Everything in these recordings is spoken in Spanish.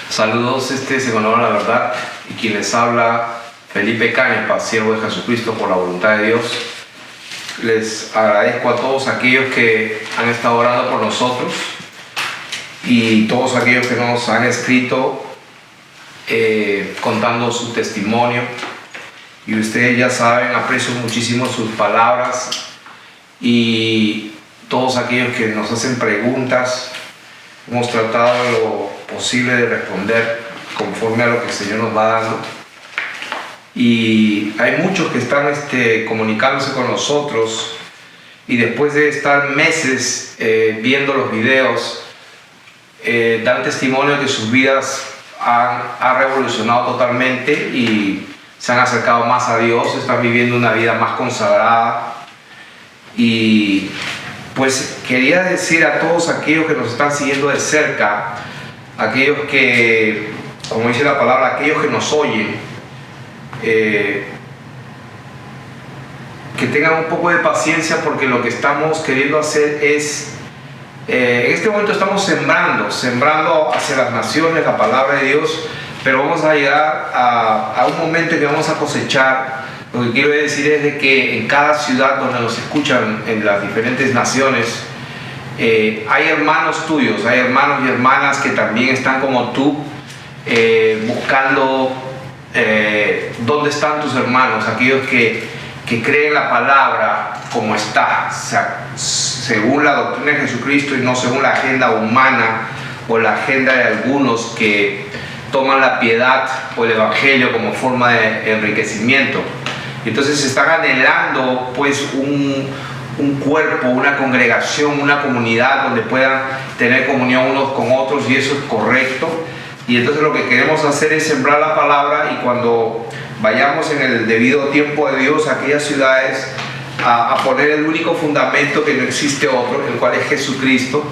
Saludos, se honor la verdad, y quien les habla, Felipe Canepa, siervo de Jesucristo por la voluntad de Dios. Les agradezco a todos aquellos que han estado orando por nosotros y todos aquellos que nos han escrito contando su testimonio. Y ustedes ya saben, aprecio muchísimo sus palabras y todos aquellos que nos hacen preguntas. Hemos tratado lo posible de responder conforme a lo que el Señor nos va dando. Y hay muchos que están comunicándose con nosotros y después de estar meses viendo los videos, dan testimonio de que sus vidas han revolucionado totalmente y se han acercado más a Dios, están viviendo una vida más consagrada. Y pues quería decir a todos aquellos que nos están siguiendo de cerca, aquellos que, como dice la palabra, aquellos que nos oyen, que tengan un poco de paciencia, porque lo que estamos queriendo hacer es, en este momento estamos sembrando hacia las naciones la palabra de Dios, pero vamos a llegar a un momento en que vamos a cosechar. Lo que quiero decir es de que en cada ciudad donde nos escuchan, en las diferentes naciones, hay hermanos tuyos, hay hermanos y hermanas que también están como tú, buscando dónde están tus hermanos, aquellos que creen la palabra como está, o sea, según la doctrina de Jesucristo y no según la agenda humana o la agenda de algunos que toman la piedad o el evangelio como forma de enriquecimiento. Entonces están anhelando pues un cuerpo, una congregación, una comunidad donde puedan tener comunión unos con otros, y eso es correcto. Y entonces lo que queremos hacer es sembrar la palabra, y cuando vayamos en el debido tiempo de Dios a aquellas ciudades a poner el único fundamento, que no existe otro, el cual es Jesucristo.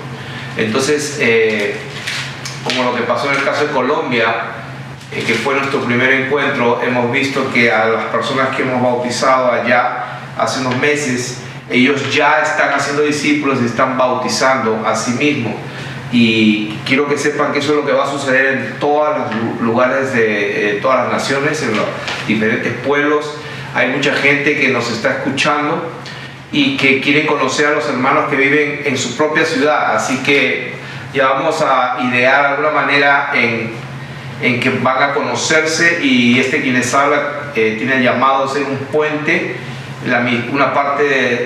Entonces, como lo que pasó en el caso de Colombia, que fue nuestro primer encuentro, hemos visto que a las personas que hemos bautizado allá hace unos meses, ellos ya están haciendo discípulos y están bautizando a sí mismos. Y quiero que sepan que eso es lo que va a suceder en todos los lugares de todas las naciones, en los diferentes pueblos. Hay mucha gente que nos está escuchando y que quiere conocer a los hermanos que viven en su propia ciudad, así que ya vamos a idear de alguna manera en que van a conocerse, y quien les habla tiene el llamado de ser un puente. Una parte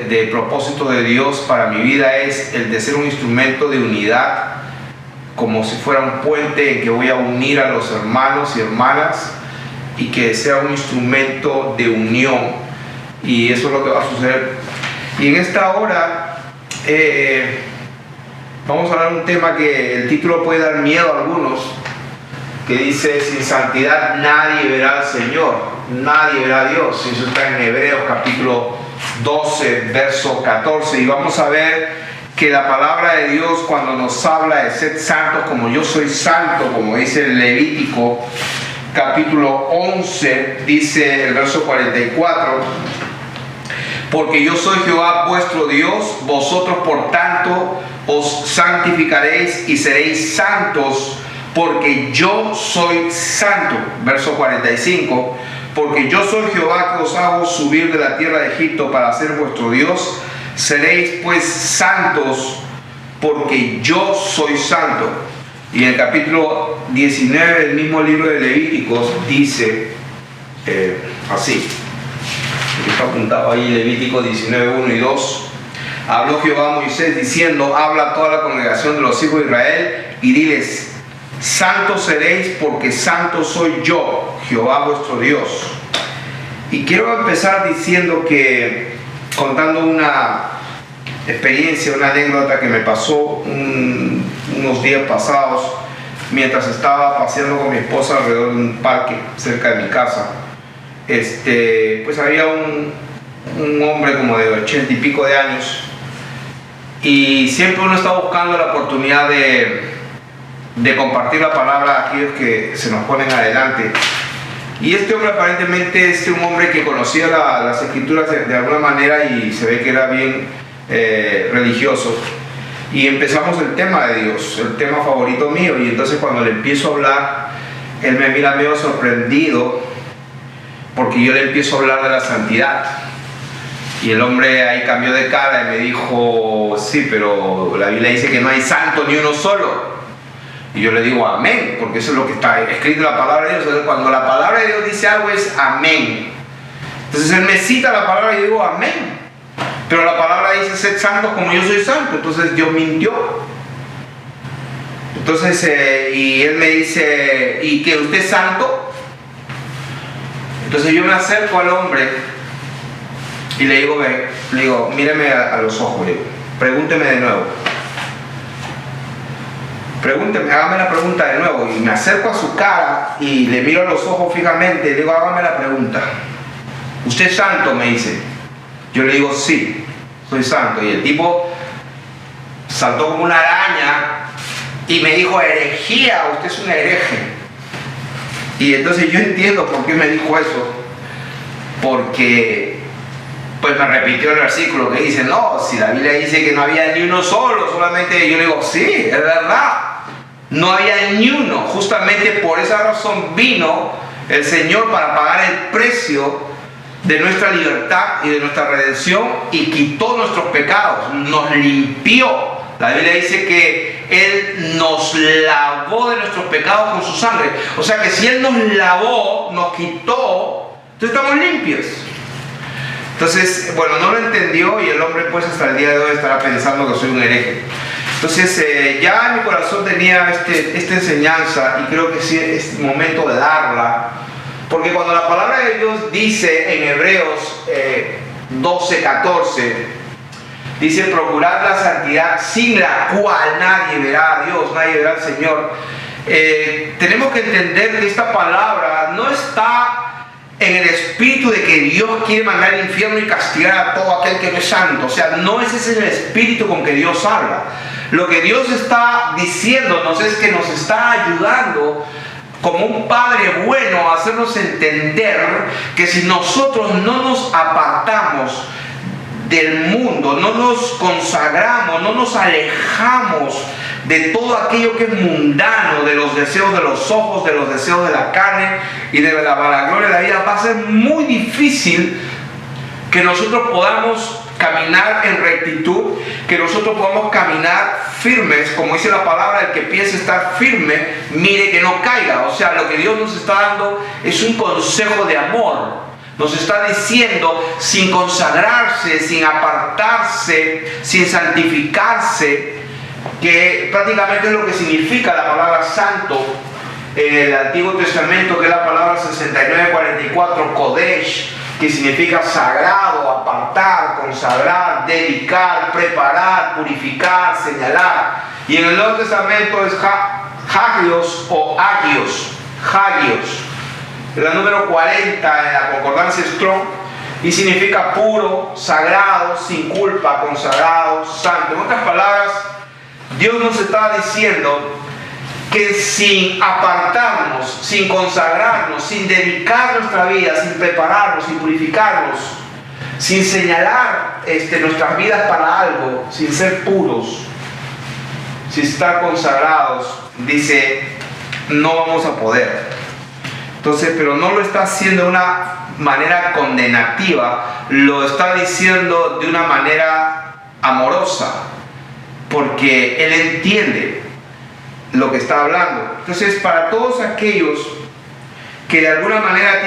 de propósito de Dios para mi vida es el de ser un instrumento de unidad, como si fuera un puente en que voy a unir a los hermanos y hermanas, y que sea un instrumento de unión, y eso es lo que va a suceder. Y en esta hora vamos a hablar de un tema que el título puede dar miedo a algunos, que dice: sin santidad nadie verá al Señor, nadie verá a Dios. Eso está en Hebreos capítulo 12, verso 14. Y vamos a ver que la palabra de Dios, cuando nos habla de ser santos como yo soy santo, como dice el Levítico capítulo 11, dice el verso 44: porque yo soy Jehová vuestro Dios, vosotros por tanto os santificaréis y seréis santos, porque yo soy santo. Verso 45: porque yo soy Jehová que os hago subir de la tierra de Egipto para ser vuestro Dios. Seréis pues santos, porque yo soy santo. Y en el capítulo 19 del mismo libro de Levíticos dice así, está apuntado ahí, Levítico 19, 1 y 2. Habló Jehová a Moisés diciendo: habla a toda la congregación de los hijos de Israel y diles: santos seréis, porque santo soy yo, Jehová vuestro Dios. Y quiero empezar contando una experiencia, una anécdota que me pasó unos días pasados, mientras estaba paseando con mi esposa alrededor de un parque cerca de mi casa. Pues había un hombre como de 80 y pico de años, y siempre uno está buscando la oportunidad de compartir la palabra a aquellos que se nos ponen adelante. Y este hombre aparentemente es un hombre que conocía las escrituras de alguna manera, y se ve que era bien religioso. y empezamos el tema de Dios, el tema favorito mío, y entonces cuando le empiezo a hablar, él me mira medio sorprendido, porque yo le empiezo a hablar de la santidad. Y el hombre ahí cambió de cara y me dijo, sí, pero la Biblia dice que no hay santo ni uno solo. Y yo le digo amén, porque eso es lo que está escrito en la palabra de Dios. Entonces, cuando la palabra de Dios dice algo es amén. Entonces él me cita la palabra y yo digo amén. Pero la palabra dice sed santos como yo soy santo. Entonces Dios mintió. Entonces, y él me dice, ¿y que usted es santo? Entonces yo me acerco al hombre y le digo, míreme a los ojos, le digo, pregúnteme de nuevo. Pregúnteme, hágame la pregunta de nuevo. Y me acerco a su cara y le miro a los ojos fijamente y le digo, hágame la pregunta. ¿Usted es santo?, me dice. Yo le digo, sí, soy santo. Y el tipo saltó como una araña y me dijo, herejía, usted es un hereje. Y entonces yo entiendo por qué me dijo eso, porque pues me repitió el versículo que dice, no, si la Biblia dice que no había ni uno solo, solamente yo le digo, sí, es verdad, no había ni uno. Justamente por esa razón vino el Señor, para pagar el precio de nuestra libertad y de nuestra redención, y quitó nuestros pecados, nos limpió. La Biblia dice que Él nos lavó de nuestros pecados con su sangre. O sea que si Él nos lavó, nos quitó, entonces estamos limpios. Entonces, bueno, no lo entendió, y el hombre pues hasta el día de hoy estará pensando que soy un hereje. Entonces, ya en mi corazón tenía esta enseñanza, y creo que sí es momento de darla. Porque cuando la palabra de Dios dice en Hebreos 12:14, dice, procurad la santidad sin la cual nadie verá a Dios, nadie verá al Señor. Tenemos que entender que esta palabra no está en el espíritu de que Dios quiere mandar al infierno y castigar a todo aquel que no es santo. O sea, no es ese el espíritu con que Dios habla. Lo que Dios está diciéndonos es que nos está ayudando como un Padre bueno a hacernos entender que si nosotros no nos apartamos del mundo, no nos consagramos, no nos alejamos de todo aquello que es mundano, de los deseos de los ojos, de los deseos de la carne y de la vanagloria de la vida, va a ser muy difícil que nosotros podamos caminar en rectitud, que nosotros podamos caminar firmes, como dice la palabra, el que piense estar firme, mire que no caiga. O sea, lo que Dios nos está dando es un consejo de amor. Nos está diciendo, sin consagrarse, sin apartarse, sin santificarse, que prácticamente es lo que significa la palabra santo en el Antiguo Testamento, que es la palabra 69:44, Kodesh, que significa sagrado, apartar, consagrar, dedicar, preparar, purificar, señalar. Y en el Nuevo Testamento es hagios o agios, hagios. La número 40 en la concordancia Strong, y significa puro, sagrado, sin culpa, consagrado, santo. En otras palabras, Dios nos está diciendo que sin apartarnos, sin consagrarnos, sin dedicar nuestra vida, sin prepararnos, sin purificarnos, sin señalar nuestras vidas para algo, sin ser puros, sin estar consagrados, dice, no vamos a poder. Entonces, pero no lo está haciendo de una manera condenativa, lo está diciendo de una manera amorosa, porque Él entiende lo que está hablando. Entonces, para todos aquellos que de alguna manera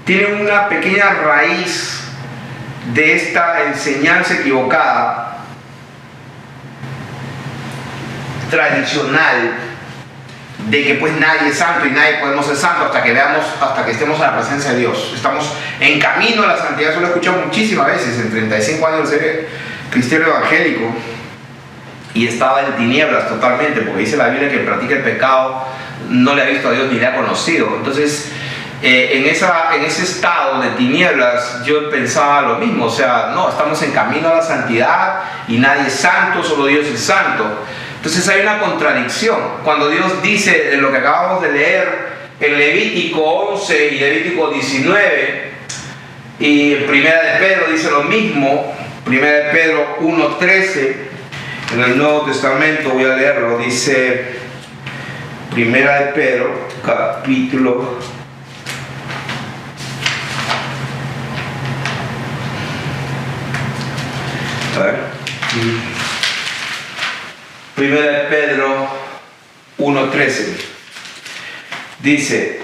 tienen una pequeña raíz de esta enseñanza equivocada, tradicional, de que pues nadie es santo y nadie podemos ser santo hasta que estemos en la presencia de Dios. Estamos en camino a la santidad. Eso lo he escuchado muchísimas veces en 35 años de ser cristiano evangélico, y estaba en tinieblas totalmente, porque dice la Biblia que el que practica el pecado no le ha visto a Dios ni le ha conocido. Entonces, en ese estado de tinieblas yo pensaba lo mismo. O sea, no, estamos en camino a la santidad y nadie es santo, solo Dios es santo. Entonces hay una contradicción cuando Dios dice en lo que acabamos de leer en Levítico 11 y Levítico 19, y en Primera de Pedro dice lo mismo, Primera de Pedro 1:13, En el Nuevo Testamento, voy a leerlo, dice Primera de Pedro, capítulo 1:13 dice,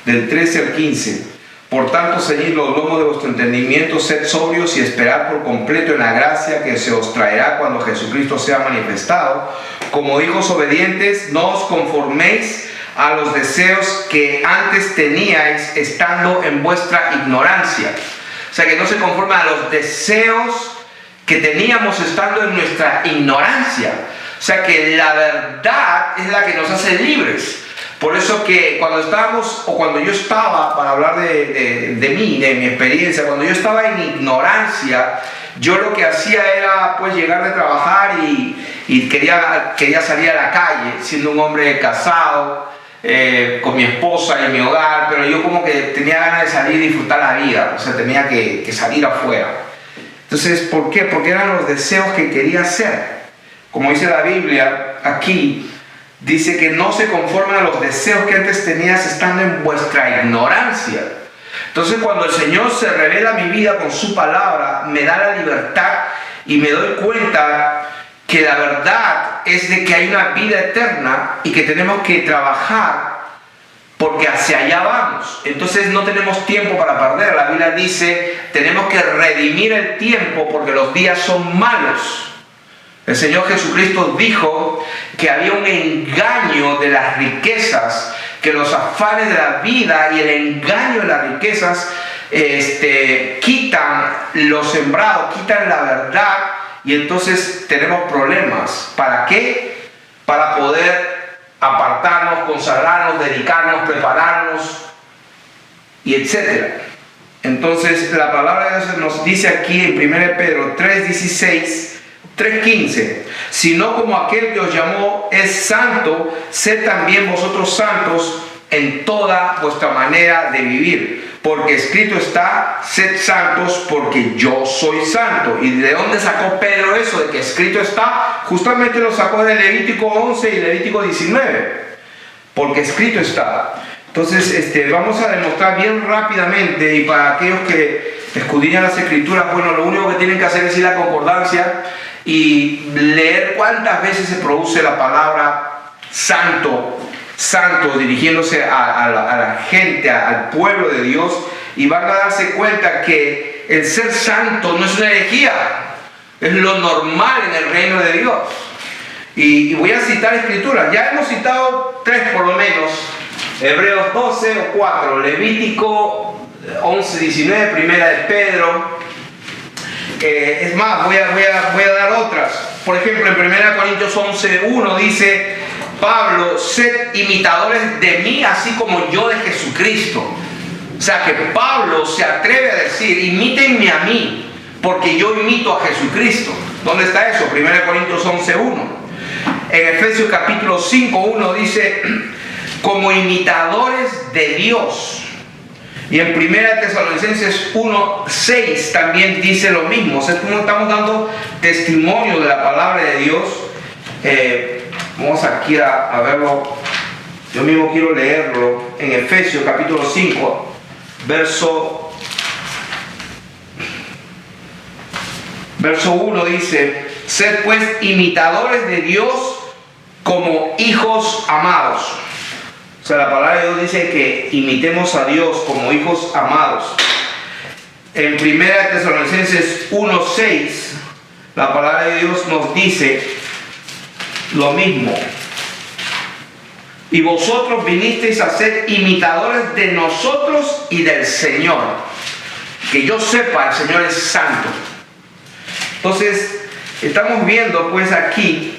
del 13 al 15: por tanto, ceñid los lomos de vuestro entendimiento, sed sobrios y esperad por completo en la gracia que se os traerá cuando Jesucristo sea manifestado. Como hijos obedientes, no os conforméis a los deseos que antes teníais estando en vuestra ignorancia. O sea, que no se conformen a los deseos que teníamos estando en nuestra ignorancia. O sea, que la verdad es la que nos hace libres. Por eso que cuando estábamos, o cuando yo estaba, para hablar de mí, de mi experiencia, cuando yo estaba en ignorancia, yo lo que hacía era pues llegar de trabajar y quería salir a la calle, siendo un hombre casado, con mi esposa y mi hogar, pero yo como que tenía ganas de salir y disfrutar la vida, o sea, tenía que salir afuera. Entonces, ¿por qué? Porque eran los deseos que quería hacer. Como dice la Biblia aquí, dice que no se conformen a los deseos que antes tenías estando en vuestra ignorancia. Entonces, cuando el Señor se revela a mi vida con su palabra, me da la libertad y me doy cuenta que la verdad es de que hay una vida eterna y que tenemos que trabajar porque hacia allá vamos. Entonces no tenemos tiempo para perder. La Biblia dice, tenemos que redimir el tiempo porque los días son malos. El Señor Jesucristo dijo que había un engaño de las riquezas, que los afanes de la vida y el engaño de las riquezas quitan lo sembrado, quitan la verdad, y entonces tenemos problemas. ¿Para qué? Para poder apartarnos, consagrarnos, dedicarnos, prepararnos y etc. Entonces la palabra de Dios nos dice aquí en 1 Pedro 3:15, sino como aquel que os llamó es santo, sed también vosotros santos en toda vuestra manera de vivir, porque escrito está, sed santos porque yo soy santo. ¿Y de dónde sacó Pedro eso de que escrito está? Justamente lo sacó de Levítico 11 y Levítico 19, porque escrito está. Entonces vamos a demostrar bien rápidamente, y para aquellos que escudriñan las escrituras, bueno, lo único que tienen que hacer es ir a la concordancia y leer cuántas veces se produce la palabra santo, santo, dirigiéndose a la gente, al pueblo de Dios, y van a darse cuenta que el ser santo no es una herejía, es lo normal en el reino de Dios. Y voy a citar escrituras, ya hemos citado 3 por lo menos: Hebreos 12 o 4, Levítico 11, 19, Primera de Pedro. Es más, voy a dar otras. Por ejemplo, en 1 Corintios 11, 1 dice Pablo: sed imitadores de mí, así como yo de Jesucristo. O sea que Pablo se atreve a decir, imítenme a mí, porque yo imito a Jesucristo. ¿Dónde está eso? 1 Corintios 11, 1. En Efesios capítulo 5, 1 dice, como imitadores de Dios. Y en 1 Tesalonicenses 1:6 también dice lo mismo. O sea, estamos dando testimonio de la palabra de Dios. Vamos aquí a verlo. Yo mismo quiero leerlo. En Efesios capítulo 5, verso 1 dice, sed pues imitadores de Dios como hijos amados. O sea, la palabra de Dios dice que imitemos a Dios como hijos amados. En 1 Tesalonicenses 1:6, la palabra de Dios nos dice lo mismo. Y vosotros vinisteis a ser imitadores de nosotros y del Señor. Que yo sepa, el Señor es santo. Entonces, estamos viendo pues aquí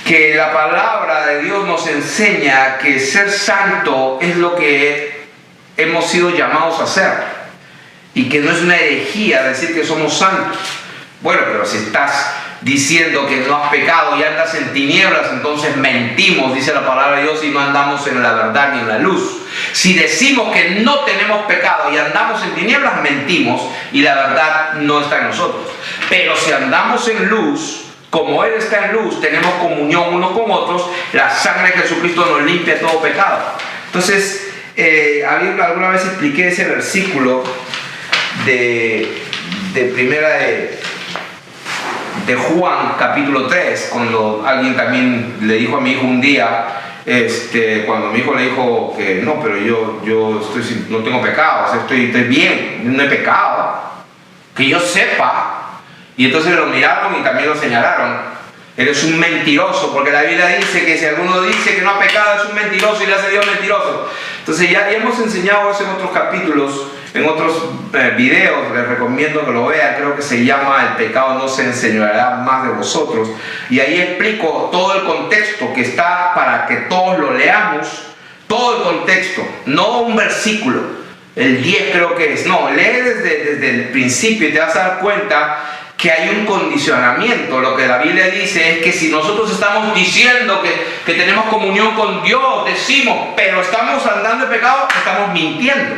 que la palabra de Dios nos enseña que ser santo es lo que hemos sido llamados a hacer, y que no es una herejía decir que somos santos. Bueno, pero si estás diciendo que no has pecado y andas en tinieblas, entonces mentimos, dice la palabra de Dios, y no andamos en la verdad ni en la luz. Si decimos que no tenemos pecado y andamos en tinieblas, mentimos y la verdad no está en nosotros. Pero si andamos en luz, como Él está en luz, tenemos comunión unos con otros, la sangre de Jesucristo nos limpia todo pecado. Entonces, alguna vez expliqué ese versículo de primera de Juan, capítulo 3, cuando alguien también le dijo a mi hijo un día, cuando mi hijo le dijo que no, pero yo no tengo pecado, o sea, estoy bien, no he pecado, que yo sepa. Y entonces lo miraron y también lo señalaron. Eres un mentiroso, porque la Biblia dice que si alguno dice que no ha pecado es un mentiroso y le hace Dios mentiroso. Entonces ya hemos enseñado eso en otros capítulos, en otros videos, les recomiendo que lo vean. Creo que se llama El pecado no se enseñoreará más de vosotros, y ahí explico todo el contexto que está para que todos lo leamos, todo el contexto, no un versículo, el 10 creo que es, no, lee desde el principio y te vas a dar cuenta que hay un condicionamiento. Lo que la Biblia dice es que si nosotros estamos diciendo que tenemos comunión con Dios, decimos, pero estamos andando en pecado, estamos mintiendo.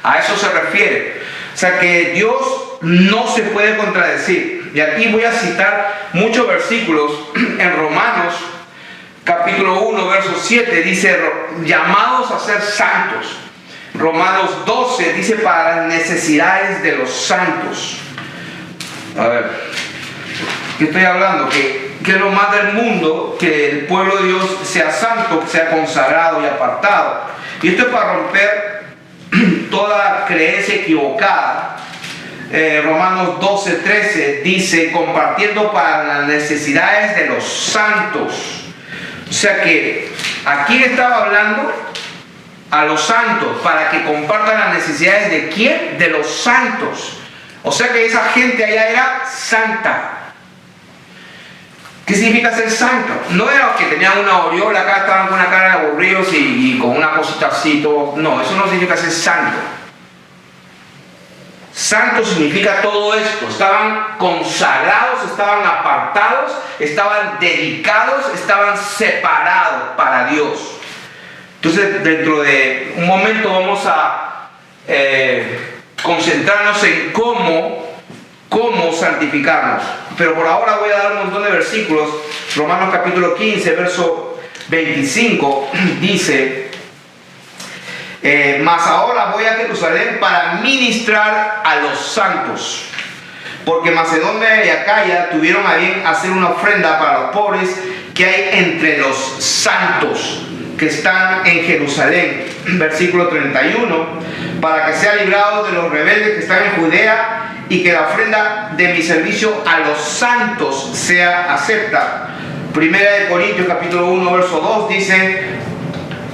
A eso se refiere. O sea que Dios no se puede contradecir. Y aquí voy a citar muchos versículos. En Romanos, capítulo 1, verso 7, dice, llamados a ser santos. Romanos 12 dice, para las necesidades de los santos. A ver, ¿qué estoy hablando? Que es lo más del mundo, que el pueblo de Dios sea santo, sea consagrado y apartado. Y esto es para romper toda creencia equivocada. Romanos 12:13 dice, compartiendo para las necesidades de los santos. O sea que, ¿a quién estaba hablando? A los santos, para que compartan las necesidades de ¿quién? De los santos. O sea que esa gente allá era santa. ¿Qué significa ser santo? No era que tenían una aureola acá, estaban con una cara de aburridos y con una cosita así, todo. No, eso no significa ser santo. Santo significa todo esto. Estaban consagrados, estaban apartados, estaban dedicados, estaban separados para Dios. Entonces, dentro de un momento vamos a concentrarnos en cómo santificarnos. Pero por ahora voy a dar un montón de versículos. Romanos capítulo 15, verso 25, dice, mas ahora voy a Jerusalén para ministrar a los santos, porque Macedonia y Acaya tuvieron a bien hacer una ofrenda para los pobres que hay entre los santos que están en Jerusalén. Versículo 31, para que sea librado de los rebeldes que están en Judea, y que la ofrenda de mi servicio a los santos sea acepta. Primera de Corintios capítulo 1, verso 2 dice,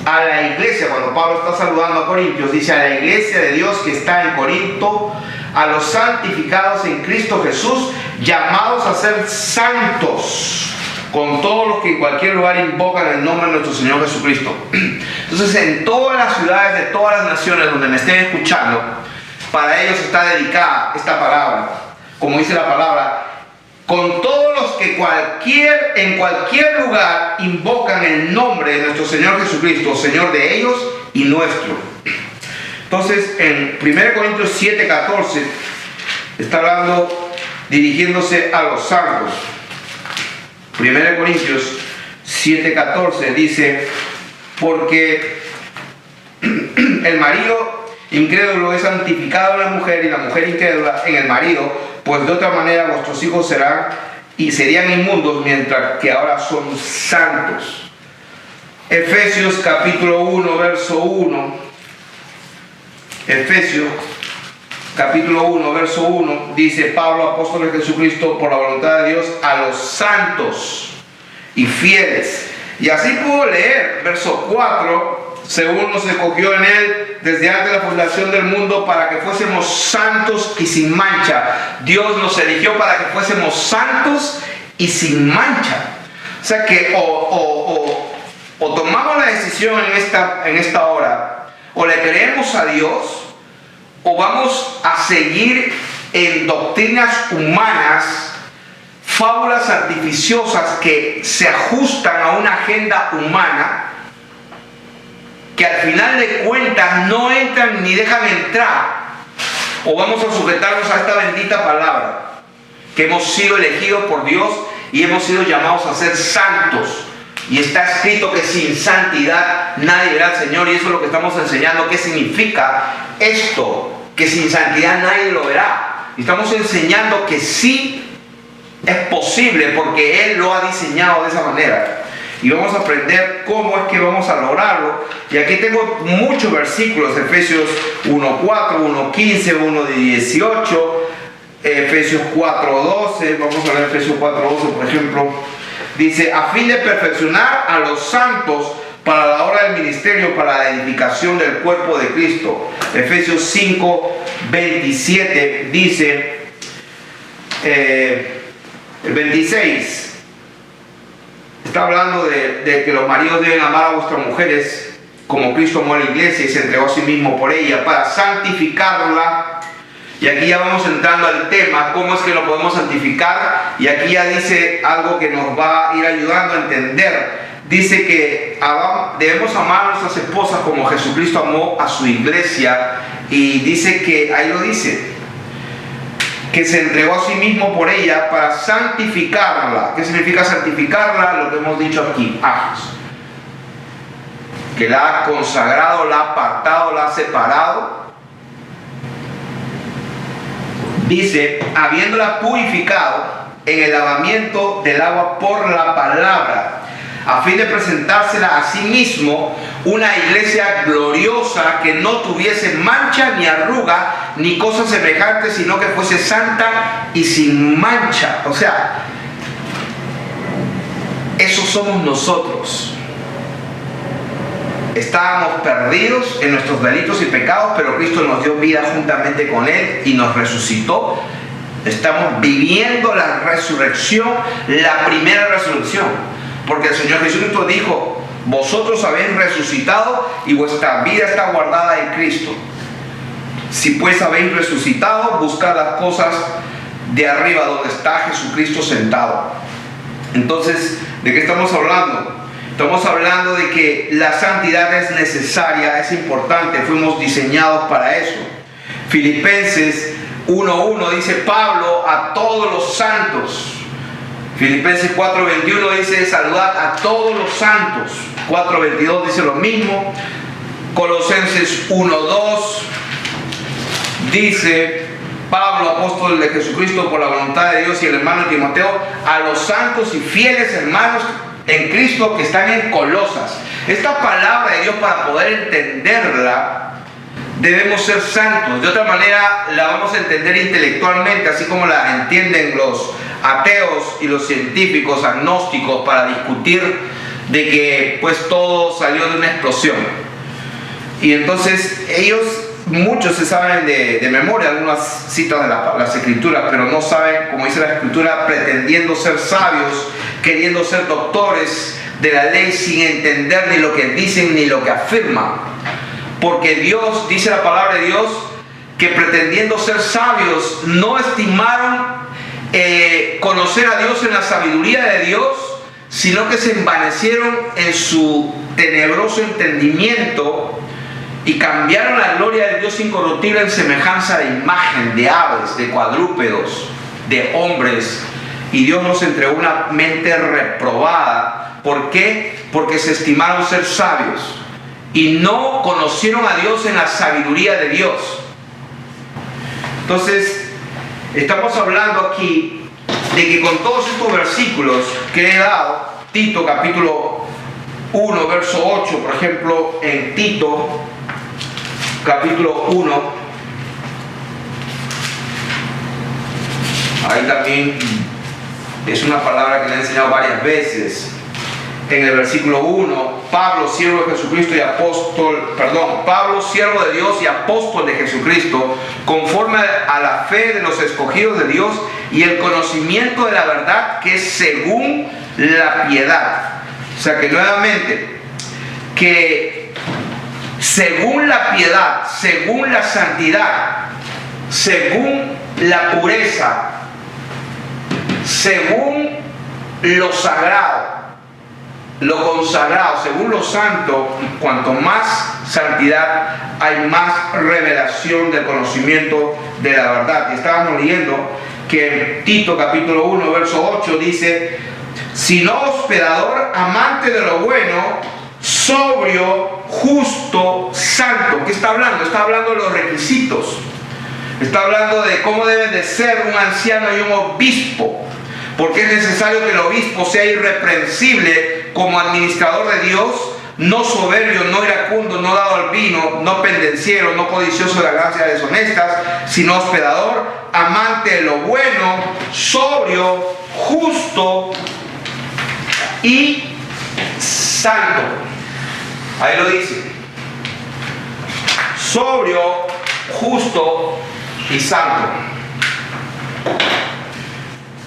a la iglesia, cuando Pablo está saludando a Corintios, dice, a la iglesia de Dios que está en Corinto, a los santificados en Cristo Jesús, llamados a ser santos, con todos los que en cualquier lugar invocan el nombre de nuestro Señor Jesucristo. Entonces, en todas las ciudades de todas las naciones donde me estén escuchando, para ellos está dedicada esta palabra, como dice la palabra, con todos los que en cualquier lugar invocan el nombre de nuestro Señor Jesucristo, Señor de ellos y nuestro. Entonces, en 1 Corintios 7:14 está hablando, dirigiéndose a los santos. 1 Corintios 7:14 dice, porque el marido incrédulo es santificado en la mujer y la mujer incrédula en el marido, pues de otra manera vuestros hijos serían inmundos, mientras que ahora son santos. Efesios capítulo 1, verso 1. Efesios capítulo 1, verso 1, dice, Pablo, apóstol de Jesucristo, por la voluntad de Dios, a los santos y fieles. Y así puedo leer, verso 4, según nos escogió en él desde antes de la fundación del mundo para que fuésemos santos y sin mancha. Dios nos eligió para que fuésemos santos y sin mancha. O sea que o tomamos la decisión en esta hora, o le creemos a Dios, o vamos a seguir en doctrinas humanas, fábulas artificiosas que se ajustan a una agenda humana que al final de cuentas no entran ni dejan entrar, o vamos a sujetarnos a esta bendita palabra, que hemos sido elegidos por Dios y hemos sido llamados a ser santos. Y está escrito que sin santidad nadie verá al Señor, y eso es lo que estamos enseñando. ¿Qué significa esto? Que sin santidad nadie lo verá. Y estamos enseñando que sí es posible, porque Él lo ha diseñado de esa manera. Y vamos a aprender cómo es que vamos a lograrlo. Y aquí tengo muchos versículos: Efesios 1:4, 1:15, 1:18, Efesios 4:12. Vamos a ver Efesios 4:12, por ejemplo. Dice: a fin de perfeccionar a los santos para la obra del ministerio, para la edificación del cuerpo de Cristo. Efesios 5:27 dice, el 26, está hablando de que los maridos deben amar a vuestras mujeres como Cristo amó a la iglesia y se entregó a sí mismo por ella, para santificarla. Y aquí ya vamos entrando al tema, cómo es que lo podemos santificar. Y aquí ya dice algo que nos va a ir ayudando a entender. Dice que debemos amar a nuestras esposas como Jesucristo amó a su iglesia. Y dice que, ahí lo dice, que se entregó a sí mismo por ella para santificarla. ¿Qué significa santificarla? Lo que hemos dicho aquí, que la ha consagrado, la ha apartado, la ha separado. Dice, habiéndola purificado en el lavamiento del agua por la palabra, a fin de presentársela a sí mismo una iglesia gloriosa, que no tuviese mancha ni arruga ni cosa semejante, sino que fuese santa y sin mancha. O sea, esos somos nosotros. Estábamos perdidos en nuestros delitos y pecados, pero Cristo nos dio vida juntamente con Él y nos resucitó. Estamos viviendo la resurrección, la primera resurrección, porque el Señor Jesucristo dijo: vosotros habéis resucitado y vuestra vida está guardada en Cristo. Si pues habéis resucitado, buscad las cosas de arriba, donde está Jesucristo sentado. Entonces, ¿de qué estamos hablando? Estamos hablando de que la santidad es necesaria, es importante, fuimos diseñados para eso. Filipenses 1:1 dice Pablo a todos los santos. Filipenses 4:21 dice saludad a todos los santos. 4:22 dice lo mismo. Colosenses 1:2 dice Pablo, apóstol de Jesucristo por la voluntad de Dios, y el hermano Timoteo, a los santos y fieles hermanos en Cristo que están en Colosas. Esta palabra de Dios, para poder entenderla, debemos ser santos. De otra manera la vamos a entender intelectualmente, así como la entienden los ateos y los científicos agnósticos, para discutir de que pues todo salió de una explosión. Y entonces muchos se saben de memoria algunas citas de las escrituras, pero no saben, como dice la escritura, pretendiendo ser sabios, queriendo ser doctores de la ley, sin entender ni lo que dicen ni lo que afirman. Porque Dios, dice la palabra de Dios, que pretendiendo ser sabios no estimaron conocer a Dios en la sabiduría de Dios, sino que se envanecieron en su tenebroso entendimiento y cambiaron la gloria del Dios incorruptible en semejanza de imagen, de aves, de cuadrúpedos, de hombres. Y Dios nos entregó una mente reprobada. ¿Por qué? Porque se estimaron ser sabios y no conocieron a Dios en la sabiduría de Dios. Entonces, estamos hablando aquí de que con todos estos versículos que he dado, Tito capítulo 1, verso 8, por ejemplo, en Tito capítulo 1, ahí también es una palabra que le he enseñado varias veces. En el versículo 1, Pablo, siervo de Jesucristo y Pablo, siervo de Dios y apóstol de Jesucristo, conforme a la fe de los escogidos de Dios y el conocimiento de la verdad, que es según la piedad. O sea que nuevamente, que según la piedad, según la santidad, según la pureza, según lo sagrado, lo consagrado, según lo santo, cuanto más santidad, hay más revelación del conocimiento de la verdad. Y estábamos leyendo que en Tito capítulo 1, verso 8 dice: sino hospedador, amante de lo bueno, sobrio, justo, santo. ¿Qué está hablando? Está hablando de los requisitos. Está hablando de cómo debe de ser un anciano y un obispo. Porque es necesario que el obispo sea irreprensible como administrador de Dios, no soberbio, no iracundo, no dado al vino, no pendenciero, no codicioso de las ganancias deshonestas, sino hospedador, amante de lo bueno, sobrio, justo y santo. Ahí lo dice: sobrio, justo y santo.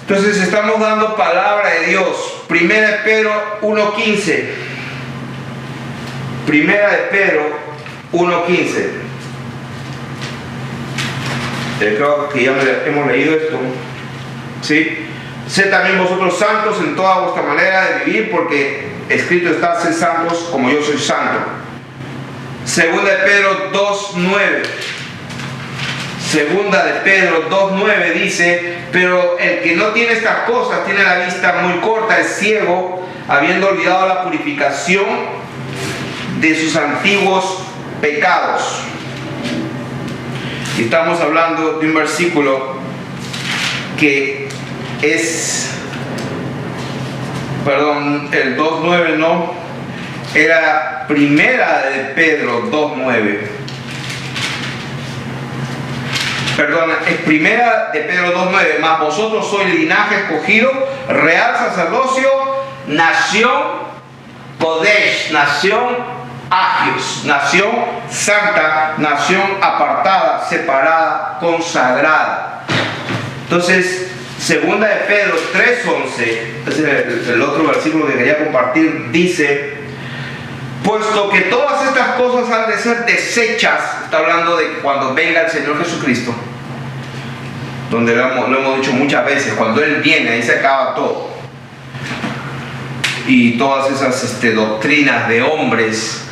Entonces estamos dando palabra de Dios. Primera de Pedro 1:15. Primera de Pedro 1:15. Creo que ya hemos leído esto. ¿Sí? Sed también vosotros santos en toda vuestra manera de vivir, porque escrito está: sed santos como yo soy santo. Segunda de Pedro 2:9. Segunda de Pedro 2:9 dice: pero el que no tiene estas cosas tiene la vista muy corta, es ciego, habiendo olvidado la purificación de sus antiguos pecados. Y estamos hablando de un versículo que es, el 2:9 no, era Primera de Pedro 2:9. Perdón, es Primera de Pedro 2:9. Mas vosotros sois linaje escogido, real sacerdocio, nación Kodesh, nación Agios, nación santa, nación apartada, separada, consagrada. Entonces, Segunda de Pedro 3:11, es el otro versículo que quería compartir, dice: puesto que todas estas cosas han de ser desechas, está hablando de cuando venga el Señor Jesucristo, donde lo hemos dicho muchas veces, cuando Él viene, ahí se acaba todo. Y todas esas doctrinas de hombres,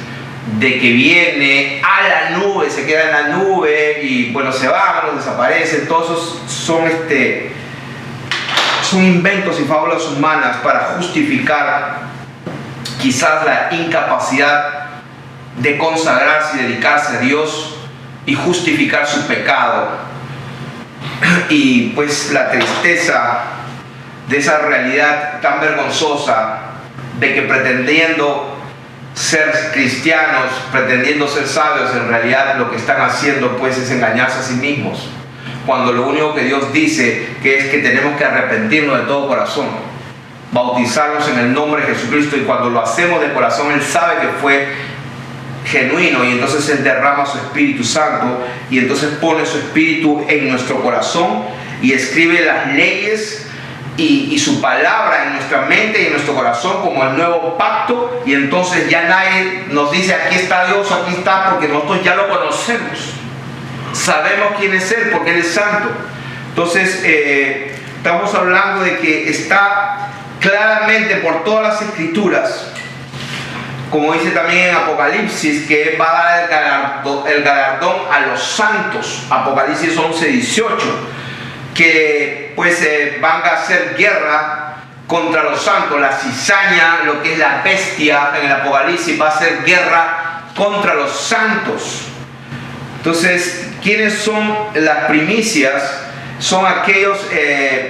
de que viene a la nube, se queda en la nube y bueno, se va, no desaparece, todos esos son inventos y fábulas humanas para justificar quizás la incapacidad de consagrarse y dedicarse a Dios y justificar su pecado. Y pues la tristeza de esa realidad tan vergonzosa de que pretendiendo ser cristianos, pretendiendo ser sabios, en realidad lo que están haciendo pues es engañarse a sí mismos, cuando lo único que Dios dice que es que tenemos que arrepentirnos de todo corazón, bautizarnos en el nombre de Jesucristo, y cuando lo hacemos de corazón Él sabe que fue genuino, y entonces Él derrama su Espíritu Santo y entonces pone su Espíritu en nuestro corazón y escribe las leyes y su palabra en nuestra mente y en nuestro corazón como el nuevo pacto, y entonces ya nadie nos dice aquí está Dios, aquí está, porque nosotros ya lo conocemos, sabemos quién es Él porque Él es santo. Entonces estamos hablando de que está claramente por todas las escrituras, como dice también en Apocalipsis, que va a dar el galardón a los santos, Apocalipsis 11:18, que pues van a hacer guerra contra los santos. La cizaña, lo que es la bestia en el Apocalipsis, va a hacer guerra contra los santos. Entonces, ¿quiénes son las primicias? Son aquellos,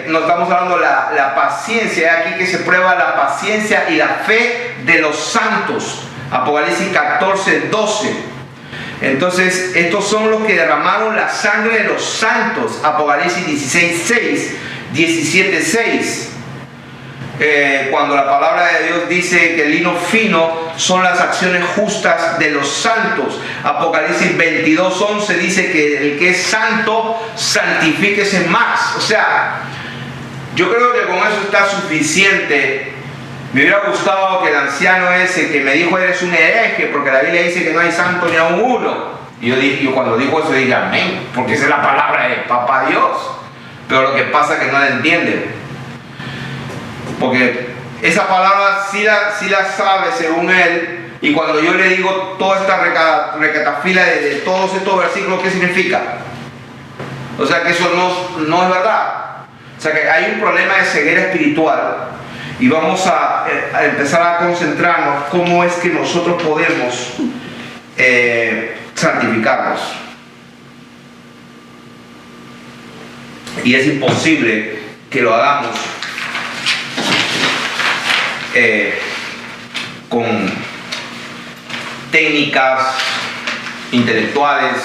nos estamos hablando de la paciencia, aquí que se prueba la paciencia y la fe de los santos, Apocalipsis 14:12. Entonces, estos son los que derramaron la sangre de los santos, Apocalipsis 16:6, 17:6. Cuando la palabra de Dios dice que el lino fino son las acciones justas de los santos, Apocalipsis 22:11 dice que el que es santo, santifíquese más. O sea, yo creo que con eso está suficiente. Me hubiera gustado que el anciano ese que me dijo eres un hereje, porque la Biblia dice que no hay santo ni aun uno. Y yo cuando dijo eso dije amén, porque esa es la palabra de Papá Dios. Pero lo que pasa es que no la entienden. Porque esa palabra sí la sabe según él. Y cuando yo le digo toda esta recatafila de todos estos versículos, ¿qué significa? O sea que eso no es verdad. O sea que hay un problema de ceguera espiritual. Y vamos a empezar a concentrarnos cómo es que nosotros podemos santificarnos. Y es imposible que lo hagamos con técnicas intelectuales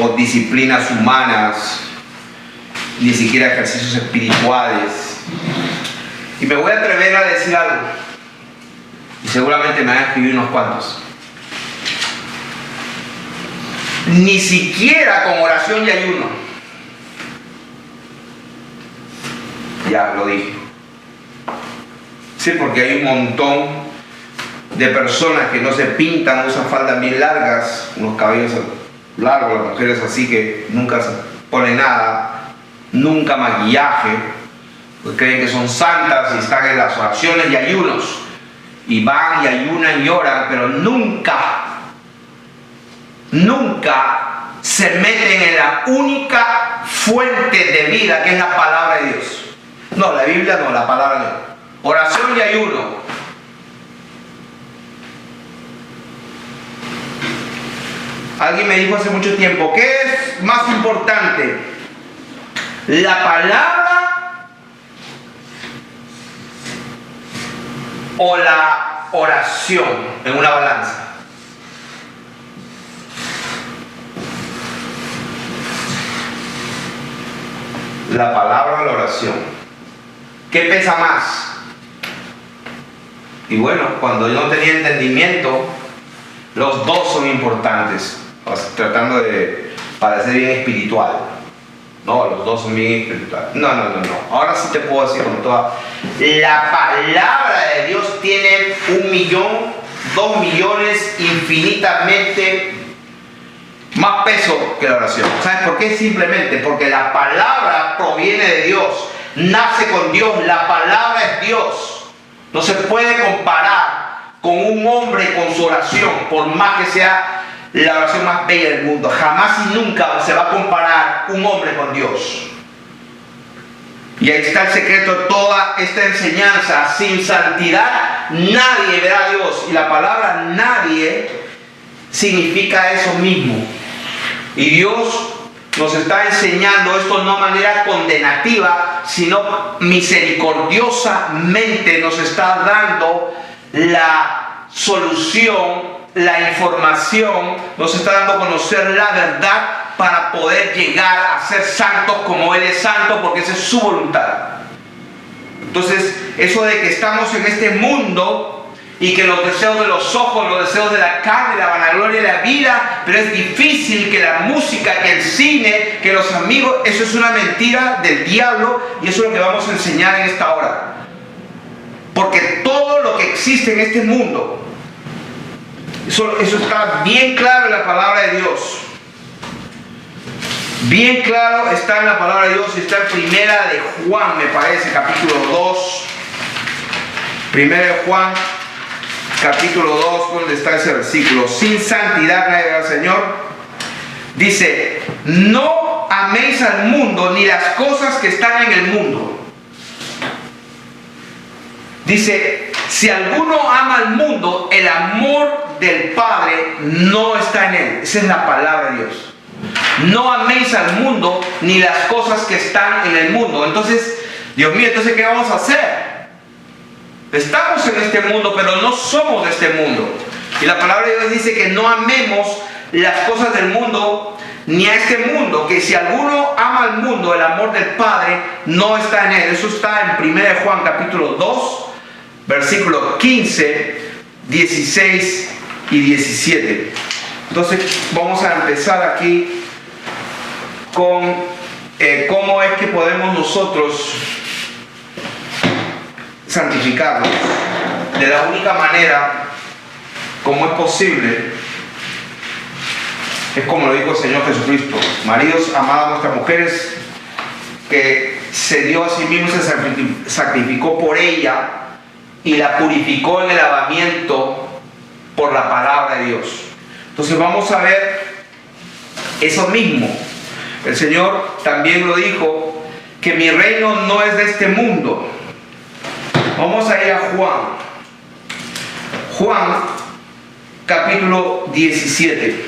o disciplinas humanas, ni siquiera ejercicios espirituales. Y me voy a atrever a decir algo, y seguramente me van a escribir unos cuantos. Ni siquiera con oración y ayuno. Ya lo dije. Sí, porque hay un montón de personas que no se pintan, usan faldas bien largas, unos cabellos largos, las mujeres así que nunca se ponen nada, nunca maquillaje, pues creen que son santas y están en las oraciones y ayunos, y van y ayunan y oran, pero nunca se meten en la única fuente de vida que es la palabra de Dios. No, la Biblia no, la palabra de Dios. Oración y ayuno. Alguien me dijo hace mucho tiempo, ¿qué es más importante? ¿La palabra o la oración en una balanza? La palabra o la oración. ¿Qué pesa más? Y bueno, cuando yo no tenía entendimiento, los dos son importantes, tratando de parecer bien espiritual. No, los dos son bien espirituales. No. Ahora sí te puedo decir con toda. La palabra de Dios tiene 1 millón, 2 millones, infinitamente más peso que la oración. ¿Sabes por qué? Simplemente porque la palabra proviene de Dios, nace con Dios, la palabra es Dios. No se puede comparar con un hombre con su oración, por más que sea la oración más bella del mundo. Jamás y nunca se va a comparar un hombre con Dios. Y ahí está el secreto de toda esta enseñanza. Sin santidad nadie verá a Dios. Y la palabra nadie significa eso mismo. Y Dios nos está enseñando esto no de manera condenativa, sino misericordiosamente nos está dando la solución, la información, nos está dando a conocer la verdad para poder llegar a ser santos como Él es santo, porque esa es su voluntad. Entonces, eso de que estamos en este mundo y que los deseos de los ojos, los deseos de la carne, la vanagloria de la vida, pero es difícil, que la música, que el cine, que los amigos, eso es una mentira del diablo, y eso es lo que vamos a enseñar en esta hora. Porque todo lo que existe en este mundo, eso está bien claro en la palabra de Dios. Bien claro está en la palabra de Dios, y está en Primera de Juan, me parece, capítulo 2. Primera de Juan, capítulo 2, donde está ese versículo. Sin santidad nadie verá al Señor. Dice, no améis al mundo ni las cosas que están en el mundo. Dice, si alguno ama al mundo, el amor del Padre no está en él. Esa es la palabra de Dios. No améis al mundo ni las cosas que están en el mundo. Entonces, Dios mío, entonces ¿qué vamos a hacer? Estamos en este mundo, pero no somos de este mundo. Y la palabra de Dios dice que no amemos las cosas del mundo ni a este mundo, que si alguno ama al mundo, el amor del Padre no está en él. Eso está en 1 Juan capítulo 2, versículos 15, 16 y 17. Entonces vamos a empezar aquí con cómo es que podemos nosotros santificarnos. De la única manera como es posible es como lo dijo el Señor Jesucristo: maridos, amad a vuestras mujeres, que se dio a sí mismo, se sacrificó por ella, y la purificó en el lavamiento por la palabra de Dios. Entonces vamos a ver eso mismo. El Señor también lo dijo, que mi reino no es de este mundo. Vamos a ir a Juan. Juan, capítulo 17.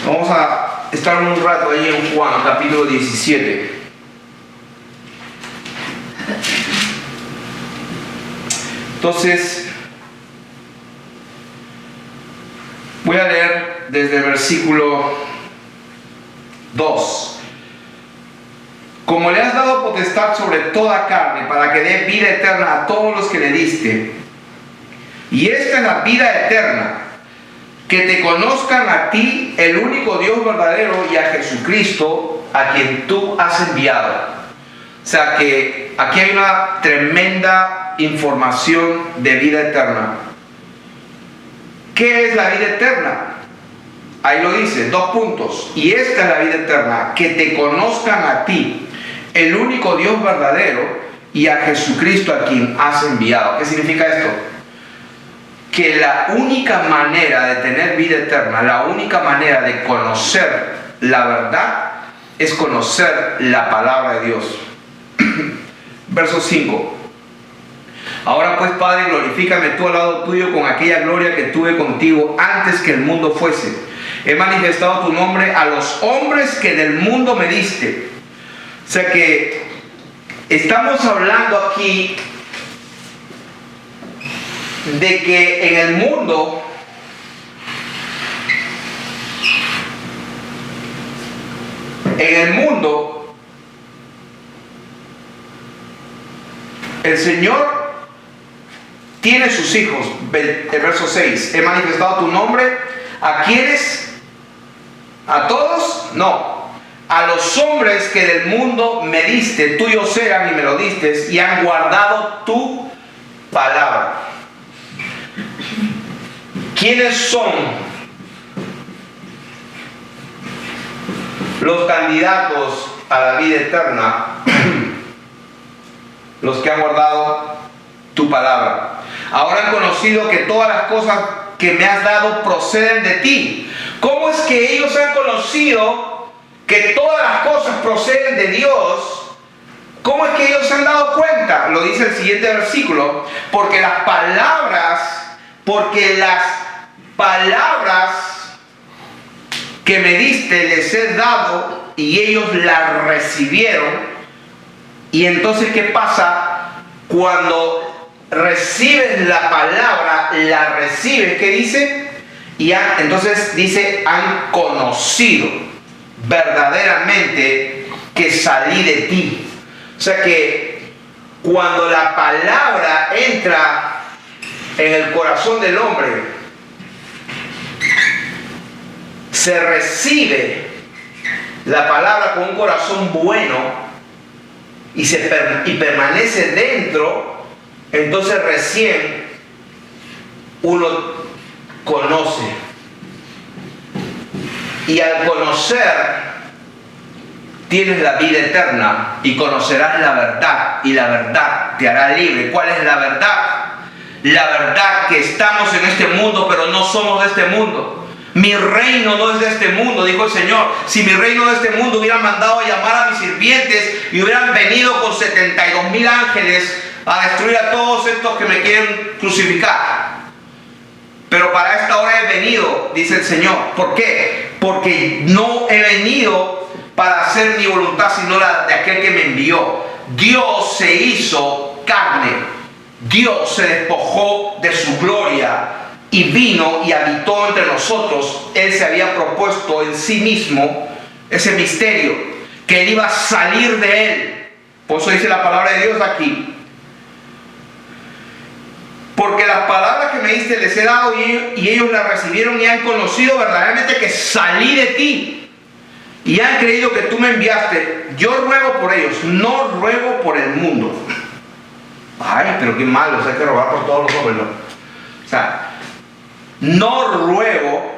Vamos a estar un rato ahí en Juan, capítulo 17. Entonces, voy a leer desde el versículo 2. Como le has dado potestad sobre toda carne, para que dé vida eterna a todos los que le diste. Y esta es la vida eterna, que te conozcan a ti, el único Dios verdadero, y a Jesucristo, a quien tú has enviado. O sea que aquí hay una tremenda información de vida eterna. ¿Qué es la vida eterna? Ahí lo dice, 2 puntos. Y esta es la vida eterna, que te conozcan a ti, el único Dios verdadero, y a Jesucristo, a quien has enviado. ¿Qué significa esto? Que la única manera de tener vida eterna, la única manera de conocer la verdad, es conocer la palabra de Dios. Verso 5. Ahora pues, Padre, glorifícame tú al lado tuyo con aquella gloria que tuve contigo antes que el mundo fuese. He manifestado tu nombre a los hombres que del mundo me diste. O sea que estamos hablando aquí de que en el mundo el Señor tiene sus hijos. El verso 6. He manifestado tu nombre. ¿A quiénes? ¿A todos? No. A los hombres que del mundo me diste, tuyos eran y me lo diste, y han guardado tu palabra. ¿Quiénes son los candidatos a la vida eterna? Los que han guardado tu palabra. Ahora han conocido que todas las cosas que me has dado proceden de ti. ¿Cómo es que ellos han conocido que todas las cosas proceden de Dios? ¿Cómo es que ellos se han dado cuenta? Lo dice el siguiente versículo. Porque las palabras que me diste les he dado y ellos las recibieron. Y entonces, ¿qué pasa? Cuando recibes la palabra, la recibes, ¿qué dice? Entonces dice, han conocido verdaderamente que salí de ti. O sea que cuando la palabra entra en el corazón del hombre, se recibe la palabra con un corazón bueno y permanece dentro, entonces recién uno conoce. Y al conocer, tienes la vida eterna y conocerás la verdad, y la verdad te hará libre. ¿Cuál es la verdad? La verdad que estamos en este mundo, pero no somos de este mundo. Mi reino no es de este mundo, dijo el Señor. Si mi reino de este mundo hubiera mandado a llamar a mis sirvientes y hubieran venido con 72,000 ángeles a destruir a todos estos que me quieren crucificar. Pero para esta hora he venido, dice el Señor. ¿Por qué? Porque no he venido para hacer mi voluntad, sino la de aquel que me envió. Dios se hizo carne. Dios se despojó de su gloria y vino y habitó entre nosotros. Él se había propuesto en sí mismo ese misterio, que Él iba a salir de Él. Por eso dice la palabra de Dios aquí. Porque las palabras que me diste les he dado y ellos las recibieron y han conocido verdaderamente que salí de ti y han creído que tú me enviaste. Yo ruego por ellos, no ruego por el mundo. Ay, pero qué malo, hay que robar por todos los hombres, ¿no? O sea, no ruego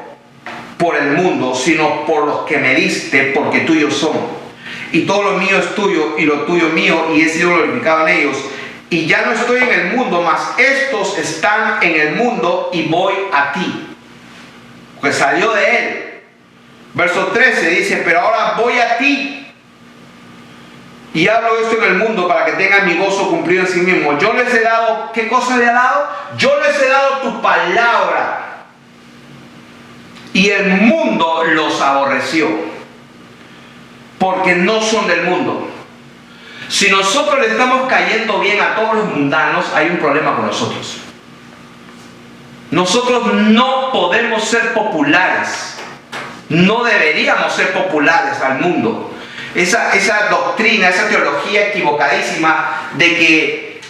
por el mundo, sino por los que me diste, porque tuyos son. Y todo lo mío es tuyo y lo tuyo mío, y he sido glorificado en ellos. y ya no estoy en el mundo, mas estos están en el mundo y voy a ti. Pues salió de él. Verso 13 dice, pero ahora voy a ti. Y hablo esto en el mundo para que tengan mi gozo cumplido en sí mismo. Yo les he dado, ¿qué cosa le he dado? Yo les he dado tu palabra. Y el mundo los aborreció, porque no son del mundo. Si nosotros le estamos cayendo bien a todos los mundanos, hay un problema con nosotros. Nosotros no podemos ser populares. No deberíamos ser populares al mundo. Esa doctrina, esa teología equivocadísima de que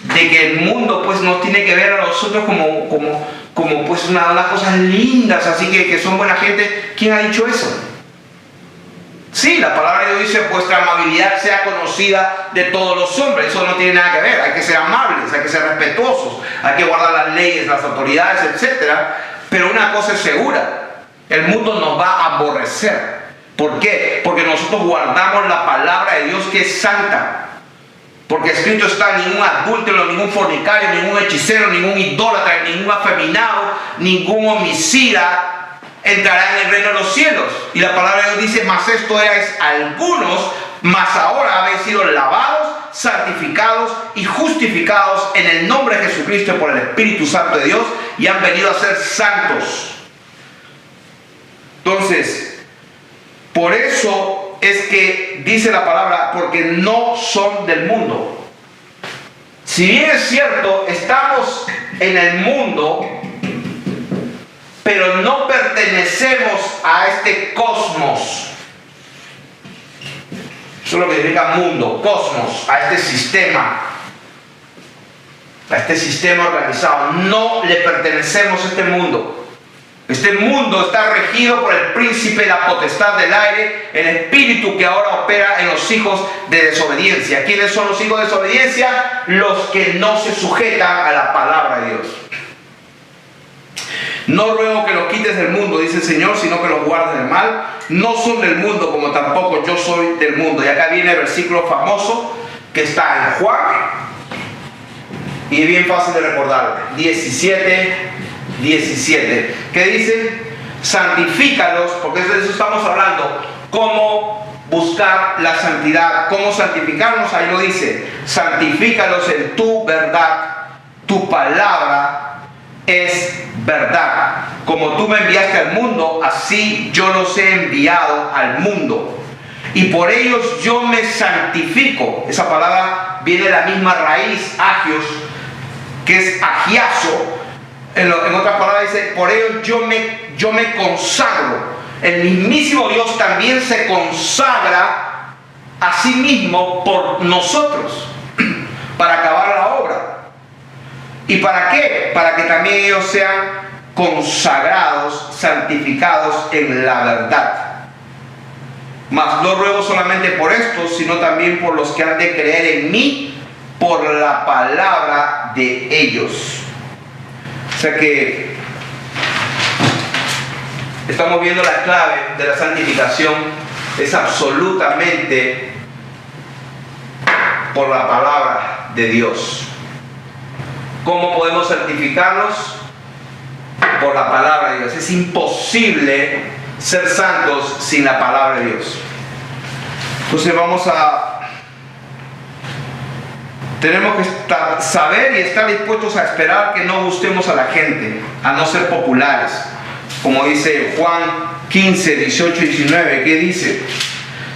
el mundo pues nos tiene que ver a nosotros como pues unas cosas lindas, así que son buena gente. ¿Quién ha dicho eso? Sí, la palabra de Dios dice, vuestra amabilidad sea conocida de todos los hombres. Eso no tiene nada que ver. Hay que ser amables, hay que ser respetuosos, hay que guardar las leyes, las autoridades, etc. Pero una cosa es segura, el mundo nos va a aborrecer. ¿Por qué? Porque nosotros guardamos la palabra de Dios, que es santa. Porque escrito está: ningún adúltero, ningún fornicario, ningún hechicero, ningún idólatra, ningún afeminado, ningún homicida entrará en el reino de los cielos. Y la palabra de Dios dice: mas esto erais algunos, mas ahora habéis sido lavados, santificados y justificados en el nombre de Jesucristo por el Espíritu Santo de Dios, y han venido a ser santos. Entonces, por eso es que dice la palabra, porque no son del mundo. Si bien es cierto, estamos en el mundo, pero no pertenecemos a este cosmos. Eso es lo que significa mundo, cosmos, a este sistema organizado. No le pertenecemos a este mundo. Este mundo está regido por el príncipe de la potestad del aire, el espíritu que ahora opera en los hijos de desobediencia. ¿Quiénes son los hijos de desobediencia? Los que no se sujetan a la palabra de Dios. No ruego que los quites del mundo, dice el Señor, sino que los guardes del mal. No son del mundo, como tampoco yo soy del mundo. Y acá viene el versículo famoso que está en Juan, y es bien fácil de recordar, 17. ¿Qué dice? Santifícalos, porque de eso estamos hablando. ¿Cómo buscar la santidad? ¿Cómo santificarnos? Ahí lo dice: santifícalos en tu verdad. Tu palabra es verdad. Como tú me enviaste al mundo, así yo los he enviado al mundo. Y por ellos yo me santifico. Esa palabra viene de la misma raíz, agios, que es agiazo. En otras palabras dice: por ello yo me consagro. El mismísimo Dios también se consagra a sí mismo por nosotros, para acabar la obra. ¿Y para qué? Para que también ellos sean consagrados, santificados en la verdad. Mas no ruego solamente por estos, sino también por los que han de creer en mí por la palabra de ellos. O sea que estamos viendo la clave de la santificación es absolutamente por la palabra de Dios. ¿Cómo podemos santificarnos? Por la palabra de Dios. Es imposible ser santos sin la palabra de Dios. Entonces tenemos que saber y estar dispuestos a esperar que no gustemos a la gente, a no ser populares. Como dice Juan 15, 18 y 19, ¿qué dice?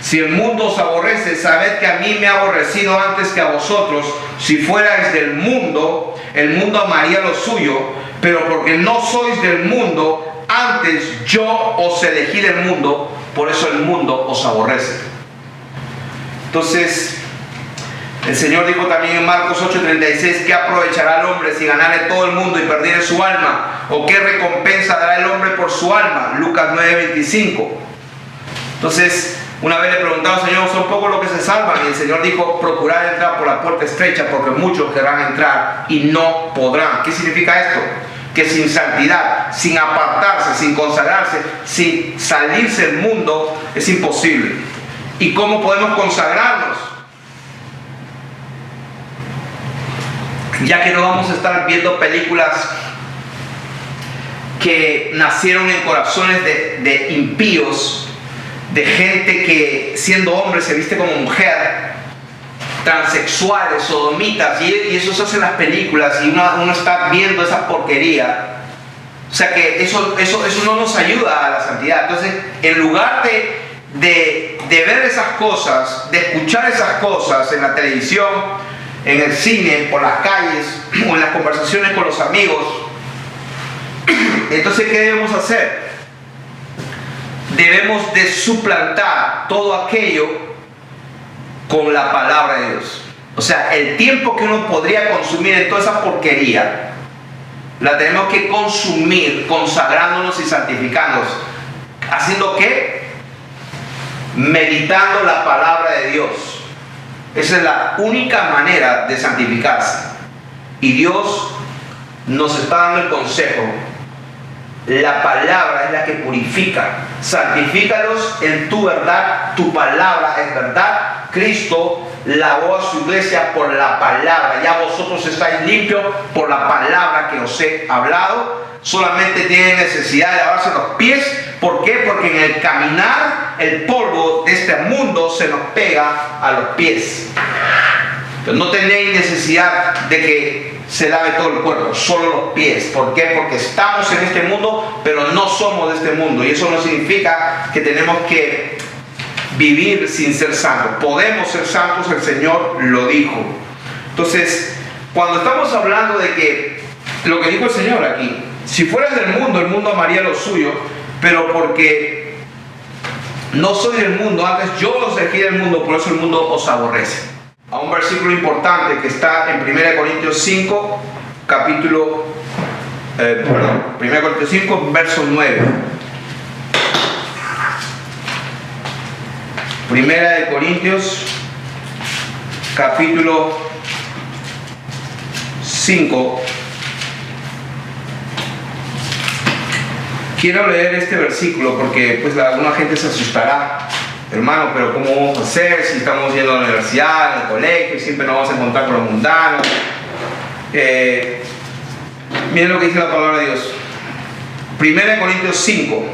Si el mundo os aborrece, sabed que a mí me ha aborrecido antes que a vosotros. Si fuerais del mundo, el mundo amaría lo suyo, pero porque no sois del mundo, antes yo os elegí del mundo, por eso el mundo os aborrece. Entonces, el Señor dijo también en Marcos 8:36: ¿qué aprovechará el hombre si ganare todo el mundo y perdiere su alma? ¿O qué recompensa dará el hombre por su alma? Lucas 9:25. Entonces, una vez le preguntaron al Señor: son pocos los que se salvan. Y el Señor dijo: procurad entrar por la puerta estrecha, porque muchos querrán entrar y no podrán. ¿Qué significa esto? Que sin santidad, sin apartarse, sin consagrarse, sin salirse del mundo, es imposible. ¿Y cómo podemos consagrarnos? ya que no vamos a estar viendo películas que nacieron en corazones de impíos, de gente que siendo hombre se viste como mujer, transexuales, sodomitas, y eso se hace en las películas y uno está viendo esa porquería. O sea que eso no nos ayuda a la santidad. Entonces, en lugar de ver esas cosas, de escuchar esas cosas en la televisión, en el cine, por las calles o en las conversaciones con los amigos, entonces ¿qué debemos hacer? Debemos de suplantar todo aquello con la palabra de Dios. O sea, el tiempo que uno podría consumir en toda esa porquería, la tenemos que consumir consagrándonos y santificándonos. ¿Haciendo qué? Meditando la palabra de Dios. Esa es la única manera de santificarse. Y Dios nos está dando el consejo. La palabra es la que purifica. Santifícalos en tu verdad. Tu palabra es verdad. Cristo lavó a su iglesia por la palabra. Ya vosotros estáis limpios por la palabra que os he hablado. Solamente tienen necesidad de lavarse los pies. ¿Por qué? Porque en el caminar el polvo de este mundo se nos pega a los pies. Pero no tenéis necesidad de que se lave todo el cuerpo, solo los pies. ¿Por qué? Porque estamos en este mundo, pero no somos de este mundo. Y eso no significa que tenemos que vivir sin ser santos. Podemos ser santos, el Señor lo dijo. Entonces, cuando estamos hablando de que, lo que dijo el Señor aquí, si fueras del mundo, el mundo amaría lo suyo, pero porque no soy del mundo, antes yo os elegí del mundo, por eso el mundo os aborrece. A un versículo importante que está en 1 Corintios 5, 1 Corintios 5, verso 9. 1 Corintios, capítulo 5. Quiero leer este versículo porque pues alguna gente se asustará. Hermano, pero ¿cómo vamos a hacer si estamos yendo a la universidad, al colegio, siempre nos vamos a encontrar con los mundanos? Miren lo que dice la palabra de Dios. 1 Corintios 5,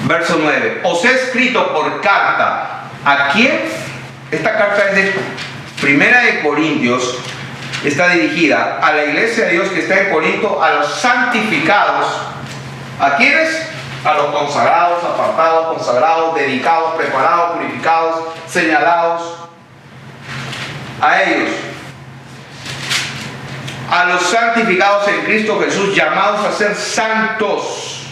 verso 9. Os he escrito por carta. ¿A quién? Esta carta es de 1 Corintios. Está dirigida a la iglesia de Dios que está en Corinto, a los santificados. ¿A quiénes? A los consagrados, apartados, consagrados, dedicados, preparados, purificados, señalados. A ellos. A los santificados en Cristo Jesús, llamados a ser santos.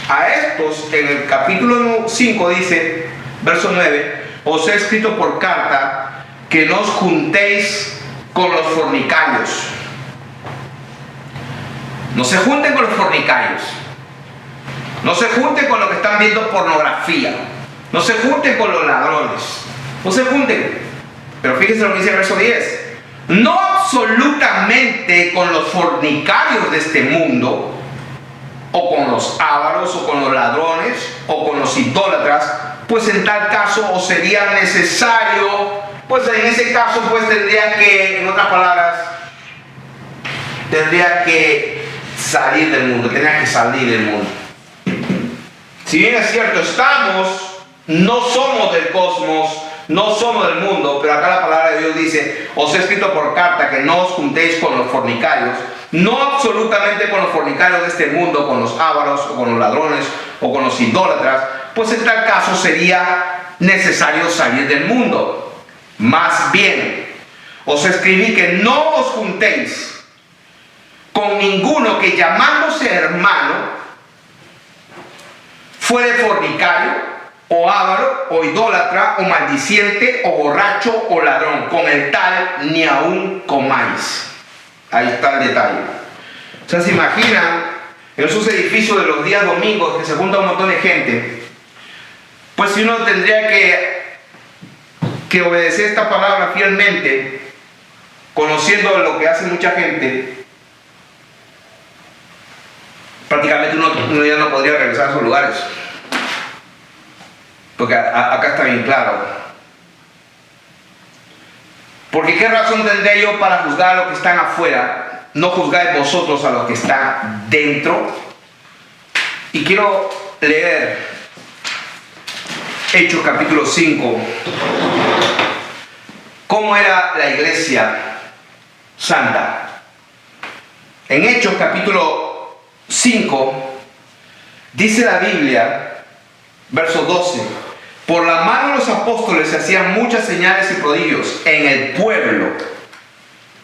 A estos, en el capítulo 5 dice, verso 9, os he escrito por carta que no os juntéis con los fornicarios. No se junten con los fornicarios. No se junten con los que están viendo pornografía. No se junten con los ladrones. No se junten. Pero fíjense lo que dice el verso 10. No absolutamente con los fornicarios de este mundo, o con los ávaros, o con los ladrones, o con los idólatras, pues en tal caso os sería necesario, pues en ese caso pues tendría que, en otras palabras, tendría que salir del mundo, tendría que salir del mundo. Si bien es cierto, no somos del cosmos, no somos del mundo, pero acá la palabra de Dios dice, os he escrito por carta que no os juntéis con los fornicarios, no absolutamente con los fornicarios de este mundo, con los ávaros, o con los ladrones, o con los idólatras, pues en tal caso sería necesario salir del mundo. Más bien, os escribí que no os juntéis con ninguno que llamándose hermano fuere fornicario, o avaro, o idólatra, o maldiciente, o borracho, o ladrón. Con el tal ni aún comáis. Ahí está el detalle. O sea, se imaginan en esos edificios de los días domingos que se junta un montón de gente. Pues si uno tendría que obedecer esta palabra fielmente, conociendo lo que hace mucha gente, prácticamente uno ya no podría regresar a esos lugares. Porque acá está bien claro. Porque ¿qué razón tendré yo para juzgar a los que están afuera? ¿No juzgáis vosotros a los que están dentro? Y quiero leer Hechos capítulo 5. ¿Cómo era la iglesia santa? En Hechos capítulo 5 dice la Biblia, verso 12: por la mano de los apóstoles se hacían muchas señales y prodigios en el pueblo.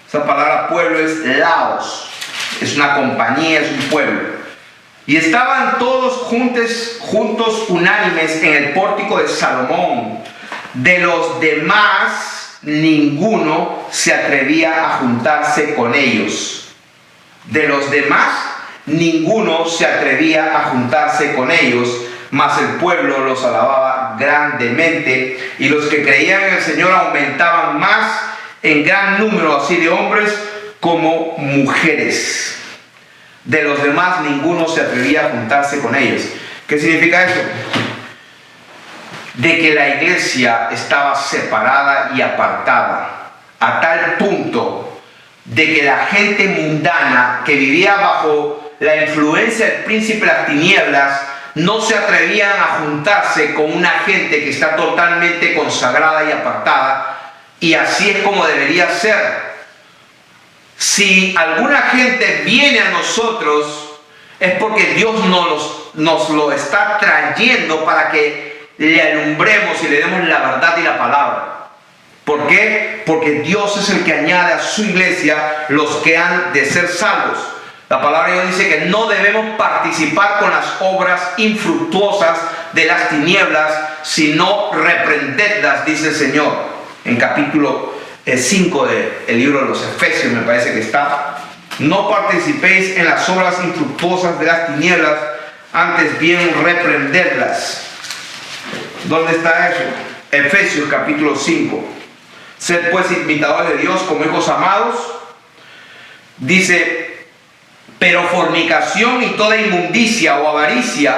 Esa palabra pueblo es laos, es una compañía, es un pueblo. Y estaban todos juntos unánimes en el pórtico de Salomón. De los demás, ninguno se atrevía a juntarse con ellos. De los demás, ninguno se atrevía a juntarse con ellos, mas el pueblo los alababa grandemente, y los que creían en el Señor aumentaban más en gran número, así de hombres como mujeres. De los demás, ninguno se atrevía a juntarse con ellos. ¿Qué significa eso? De que la iglesia estaba separada y apartada, a tal punto de que la gente mundana que vivía bajo la influencia del príncipe de las tinieblas no se atrevían a juntarse con una gente que está totalmente consagrada y apartada, y así es como debería ser. Si alguna gente viene a nosotros, es porque Dios nos lo está trayendo para que le alumbremos y le demos la verdad y la palabra. ¿Por qué? Porque Dios es el que añade a su iglesia los que han de ser salvos. La palabra de Dios dice que no debemos participar con las obras infructuosas de las tinieblas, sino reprendedlas, dice el Señor. En capítulo 5 del libro de los Efesios, me parece que está: no participéis en las obras infructuosas de las tinieblas, antes bien reprenderlas. ¿Dónde está eso? Efesios capítulo 5. Sed pues imitadores de Dios como hijos amados. Dice: pero fornicación y toda inmundicia o avaricia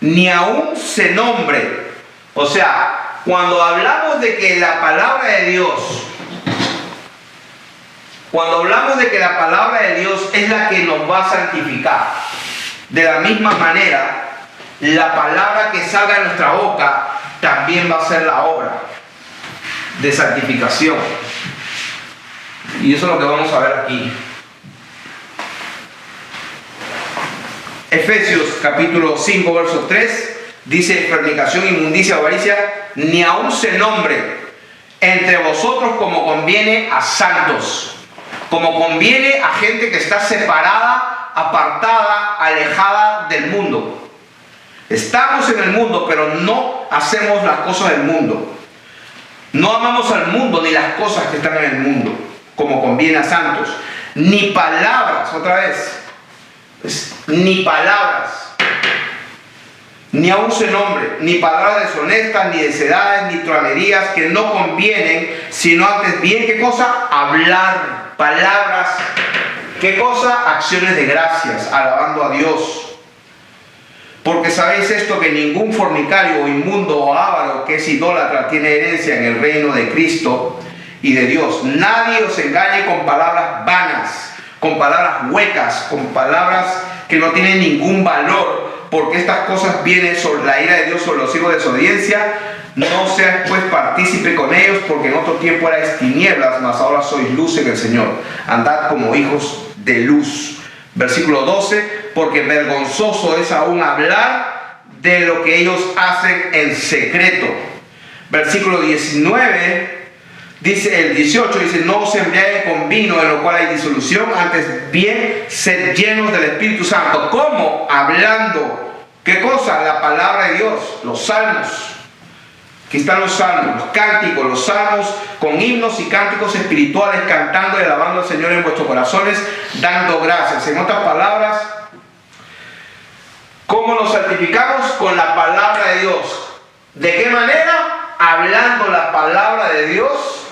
ni aún se nombre. O sea, cuando hablamos de que la palabra de Dios, es la que nos va a santificar, de la misma manera, la palabra que salga de nuestra boca también va a ser la obra de santificación. Y eso es lo que vamos a ver aquí. Efesios capítulo 5 verso 3 dice: fornicación, inmundicia, avaricia, ni aún se nombre entre vosotros como conviene a santos, como conviene a gente que está separada, apartada, alejada del mundo. Estamos en el mundo, pero no hacemos las cosas del mundo. No amamos al mundo ni las cosas que están en el mundo, como conviene a santos. Ni palabras, otra vez, ni palabras, ni aún se nombre, ni palabras deshonestas, ni necedades, ni tronerías que no convienen, sino antes bien, ¿qué cosa? Hablar palabras, ¿qué cosa? Acciones de gracias, alabando a Dios. Porque sabéis esto, que ningún fornicario o inmundo o avaro que es idólatra tiene herencia en el reino de Cristo y de Dios. Nadie os engañe con palabras vanas, con palabras huecas, con palabras que no tienen ningún valor, porque estas cosas vienen sobre la ira de Dios sobre los hijos de desobediencia. No seas pues partícipe con ellos, porque en otro tiempo erais tinieblas, mas ahora sois luz en el Señor. Andad como hijos de luz. Versículo 12: porque vergonzoso es aún hablar de lo que ellos hacen en secreto. Versículo 19, dice el 18, dice: no os embriaguéis con vino, en lo cual hay disolución, antes bien sed llenos del Espíritu Santo. ¿Cómo? Hablando. ¿Qué cosa? La palabra de Dios, los salmos. Aquí están los salmos, los cánticos, los salmos con himnos y cánticos espirituales, cantando y alabando al Señor en vuestros corazones, dando gracias. En otras palabras, ¿cómo nos santificamos? Con la palabra de Dios. ¿De qué manera? Hablando la palabra de Dios,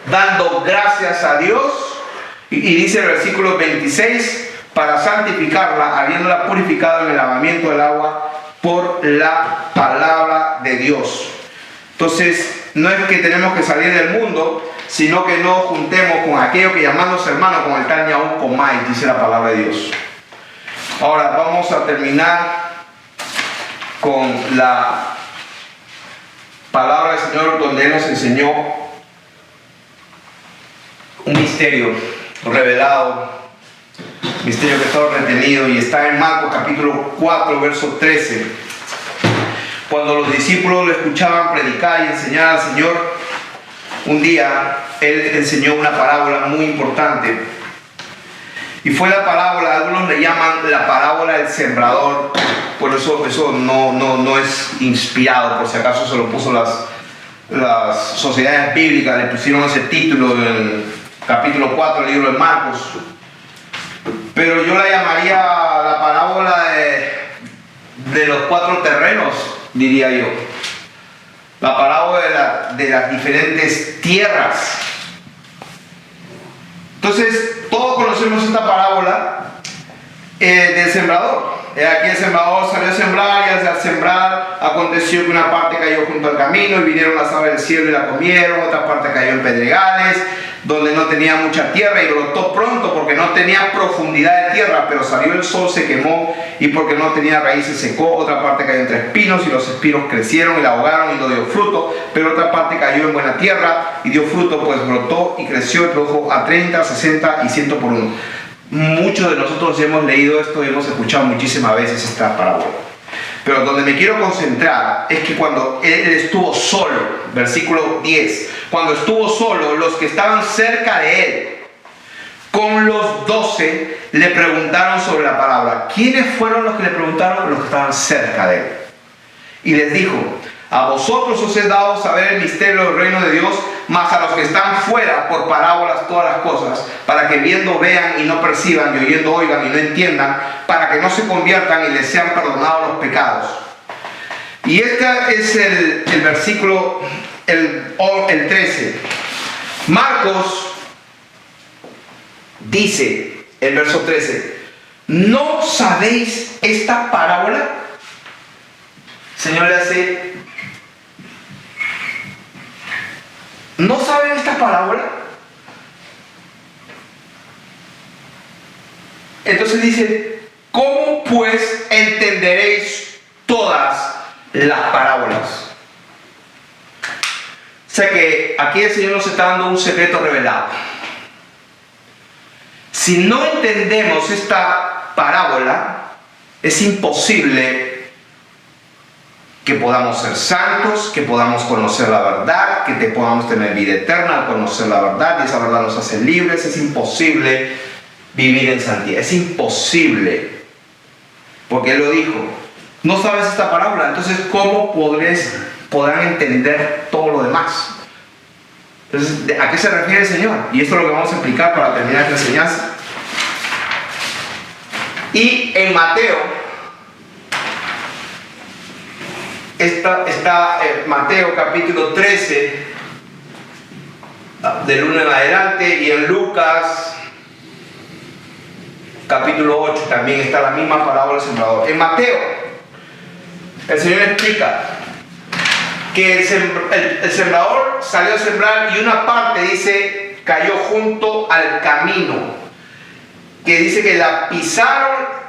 dando gracias a Dios. Y dice el versículo 26, para santificarla, habiéndola purificado en el lavamiento del agua por la palabra de Dios. Entonces, no es que tenemos que salir del mundo, sino que nos juntemos con aquellos que llamándose hermanos, con el tal ni aún comáis, dice la palabra de Dios. Ahora vamos a terminar con la palabra del Señor, donde Él nos enseñó un misterio revelado, misterio que estaba retenido, y está en Marcos capítulo 4, verso 13. Cuando los discípulos lo escuchaban predicar y enseñar al Señor, un día Él enseñó una parábola muy importante. Y fue la parábola, algunos le llaman la parábola del sembrador. Por eso no es inspirado, por si acaso se lo puso las sociedades bíblicas, le pusieron ese título en el capítulo 4 del libro de Marcos. Pero yo la llamaría la parábola de los 4 terrenos, diría yo. La parábola de las diferentes tierras. Entonces, todos conocemos esta parábola del sembrador. Aquí el sembrador salió a sembrar, y al sembrar aconteció que una parte cayó junto al camino y vinieron las aves del cielo y la comieron. Otra parte cayó en pedregales, donde no tenía mucha tierra, y brotó pronto porque no tenía profundidad de tierra, pero salió el sol, se quemó, y porque no tenía raíces secó. Otra parte cayó entre espinos, y los espinos crecieron y la ahogaron y no dio fruto. Pero otra parte cayó en buena tierra y dio fruto, pues brotó y creció y produjo a 30, 60 y 100 por uno. Muchos de nosotros hemos leído esto y hemos escuchado muchísimas veces esta parábola. Pero donde me quiero concentrar es que cuando Él estuvo solo, versículo 10, cuando estuvo solo, los que estaban cerca de Él, con los 12, le preguntaron sobre la parábola. ¿Quiénes fueron los que le preguntaron? Los que estaban cerca de Él. Y les dijo: a vosotros os he dado saber el misterio del reino de Dios, mas a los que están fuera, por parábolas todas las cosas, para que viendo vean y no perciban, y oyendo oigan y no entiendan, para que no se conviertan y les sean perdonados los pecados. Y este es el versículo, el 13. Marcos dice, el verso 13: ¿no sabéis esta parábola? El Señor le hace: ¿no saben esta parábola? Entonces dice: ¿cómo pues entenderéis todas las parábolas? O sea que aquí el Señor nos está dando un secreto revelado. Si no entendemos esta parábola, es imposible que podamos ser santos, que podamos conocer la verdad, que podamos tener vida eterna al conocer la verdad, y esa verdad nos hace libres. Es imposible vivir en santidad, es imposible, porque Él lo dijo. No sabes esta parábola, entonces ¿cómo podrán entender todo lo demás? Entonces, ¿a qué se refiere el Señor? Y esto es lo que vamos a explicar para terminar esta enseñanza. Y en Mateo está Mateo capítulo 13, del 1 en adelante, y en Lucas capítulo 8 también está la misma parábola del sembrador. En Mateo, el Señor explica que el sembrador salió a sembrar, y una parte, dice, cayó junto al camino, que dice que la pisaron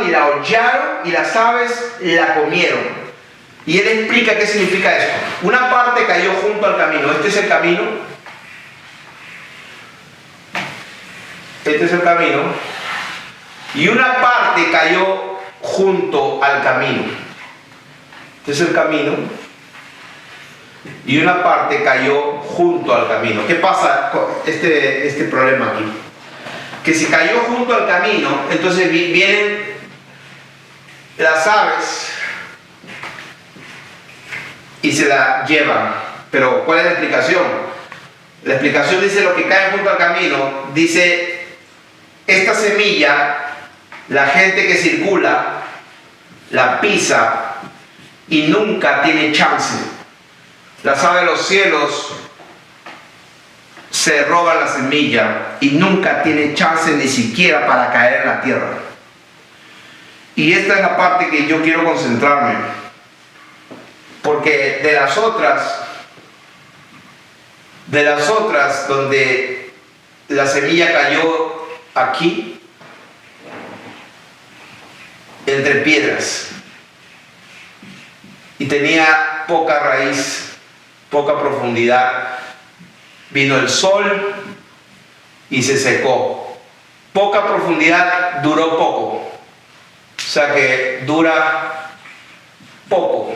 y la hollaron, y las aves la comieron. Y Él explica qué significa esto. Una parte cayó junto al camino. Este es el camino. Este es el camino. Y una parte cayó junto al camino. Este es el camino. Y una parte cayó junto al camino. ¿Qué pasa con este problema aquí? Que si cayó junto al camino, entonces vienen las aves y se la llevan. Pero ¿cuál es la explicación? La explicación dice: lo que cae junto al camino, dice, esta semilla, la gente que circula la pisa y nunca tiene chance. Las aves de los cielos se roban la semilla y nunca tiene chance ni siquiera para caer en la tierra. Y esta es la parte que yo quiero concentrarme, porque Porque de las otras donde la semilla cayó aquí, entre piedras, y tenía poca raíz, poca profundidad, vino el sol y se secó. Poca profundidad, duró poco, o sea que dura poco.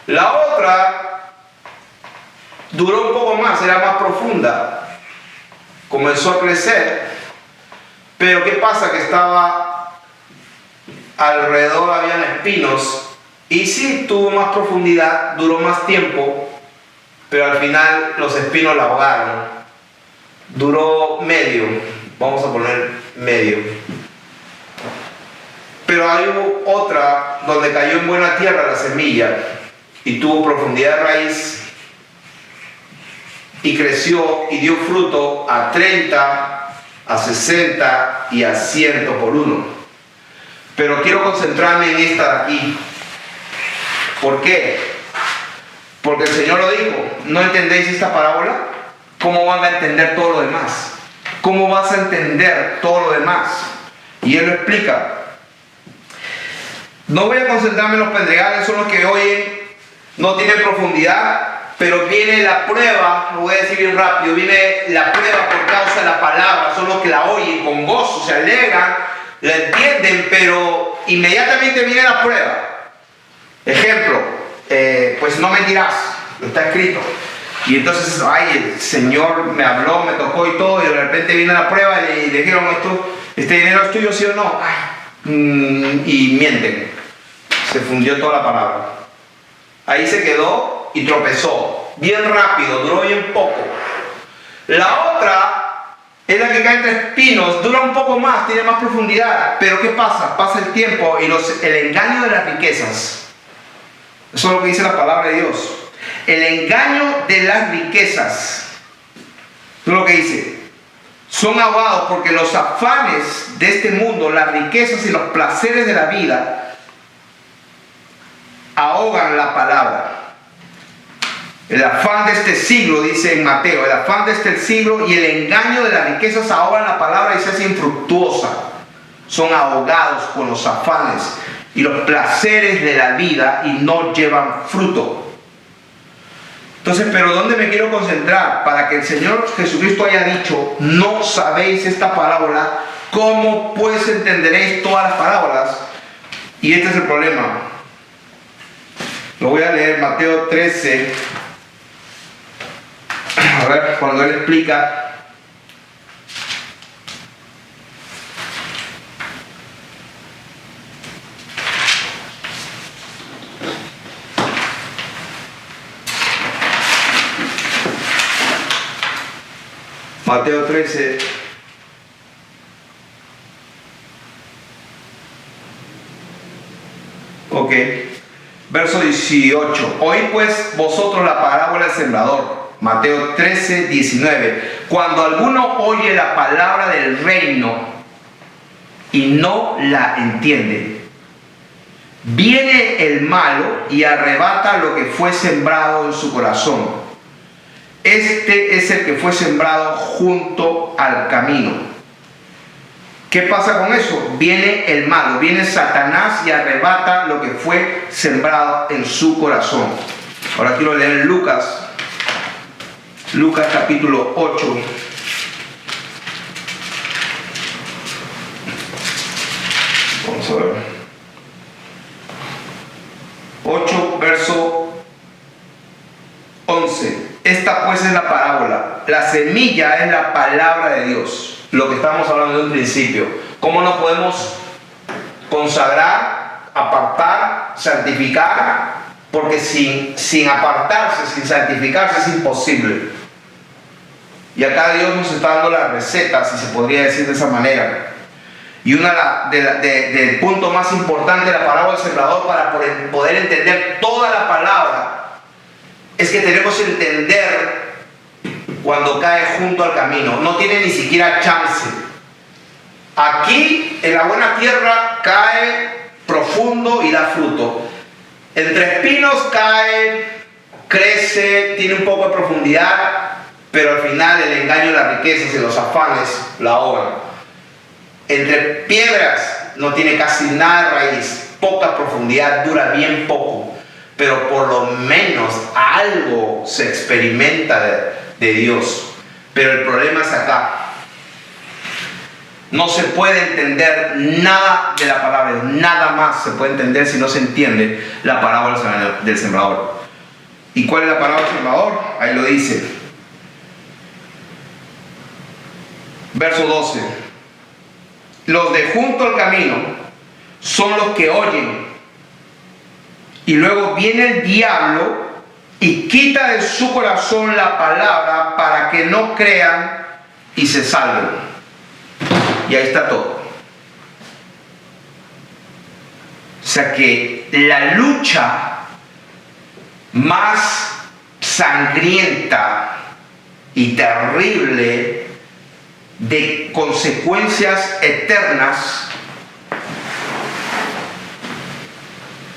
La otra duró un poco más, era más profunda, comenzó a crecer, pero ¿qué pasa? Que estaba alrededor, habían espinos, y sí tuvo más profundidad, duró más tiempo, pero al final los espinos la ahogaron. Duró medio, vamos a poner medio. Pero hay otra donde cayó en buena tierra la semilla y tuvo profundidad de raíz y creció y dio fruto a 30, a 60 y a 100 por uno. Pero quiero concentrarme en esta de aquí. ¿Por qué? Porque el Señor lo dijo. ¿No entendéis esta parábola? ¿Cómo van a entender todo lo demás? ¿Cómo vas a entender todo lo demás? Y Él lo explica. No voy a concentrarme en los pedregales, son los que oyen, no tienen profundidad, pero viene la prueba, lo voy a decir bien rápido, viene la prueba por causa de la palabra, son los que la oyen con gozo, se alegran, la entienden, pero inmediatamente viene la prueba. Ejemplo, pues no mentirás, está escrito. Y entonces, ay, el Señor me habló, me tocó y todo, y de repente viene la prueba y le dijeron, ¿este dinero es tuyo, sí o no? Ay, y mienten. Se fundió toda la palabra. Ahí se quedó y tropezó. Bien rápido, duró bien poco. La otra es la que cae entre espinos, dura un poco más, tiene más profundidad. Pero ¿qué pasa? Pasa el tiempo y el engaño de las riquezas. Eso es lo que dice la palabra de Dios. El engaño de las riquezas. Eso es lo que dice. Son ahogados porque los afanes de este mundo, las riquezas y los placeres de la vida ahogan la palabra. El afán de este siglo, dice en Mateo, el afán de este siglo y el engaño de las riquezas ahogan la palabra y se hace infructuosa. Son ahogados con los afanes y los placeres de la vida y no llevan fruto. Entonces, ¿pero dónde me quiero concentrar? Para que el Señor Jesucristo haya dicho, no sabéis esta parábola, ¿cómo pues entenderéis todas las parábolas? Y este es el problema. Lo voy a leer, Mateo 13. A ver, cuando Él explica. Mateo 13. Ok. Verso 18. Oíd pues vosotros la parábola del sembrador. Mateo 13, 19. Cuando alguno oye la palabra del reino y no la entiende, viene el malo y arrebata lo que fue sembrado en su corazón. Este es el que fue sembrado junto al camino. ¿Qué pasa con eso? Viene el malo, viene Satanás y arrebata lo que fue sembrado en su corazón. Ahora quiero leer Lucas capítulo 8. Vamos a ver. 8, verso 11. Esta pues es la parábola. La semilla es la palabra de Dios. Lo que estábamos hablando de un principio. ¿Cómo nos podemos consagrar, apartar, santificar? Porque sin apartarse, sin santificarse es imposible. Y acá Dios nos está dando la receta, si se podría decir de esa manera. Y del punto más importante de la parábola del sembrador para poder entender toda la palabra es que tenemos que entender cuando cae junto al camino. No tiene ni siquiera chance. Aquí, en la buena tierra, cae profundo y da fruto. Entre espinos cae, crece, tiene un poco de profundidad, pero al final el engaño y las riquezas y los afanes la ahogan. Entre piedras no tiene casi nada de raíz, poca profundidad, dura bien poco, pero por lo menos algo se experimenta de Dios. Pero el problema es acá. No se puede entender nada de la palabra, nada más se puede entender si no se entiende la parábola del sembrador. ¿Y cuál es la parábola del sembrador? Ahí lo dice. Verso 12. Los de junto al camino son los que oyen, y luego viene el diablo y quita de su corazón la palabra para que no crean y se salven. Y ahí está todo. O sea que la lucha más sangrienta y terrible de consecuencias eternas,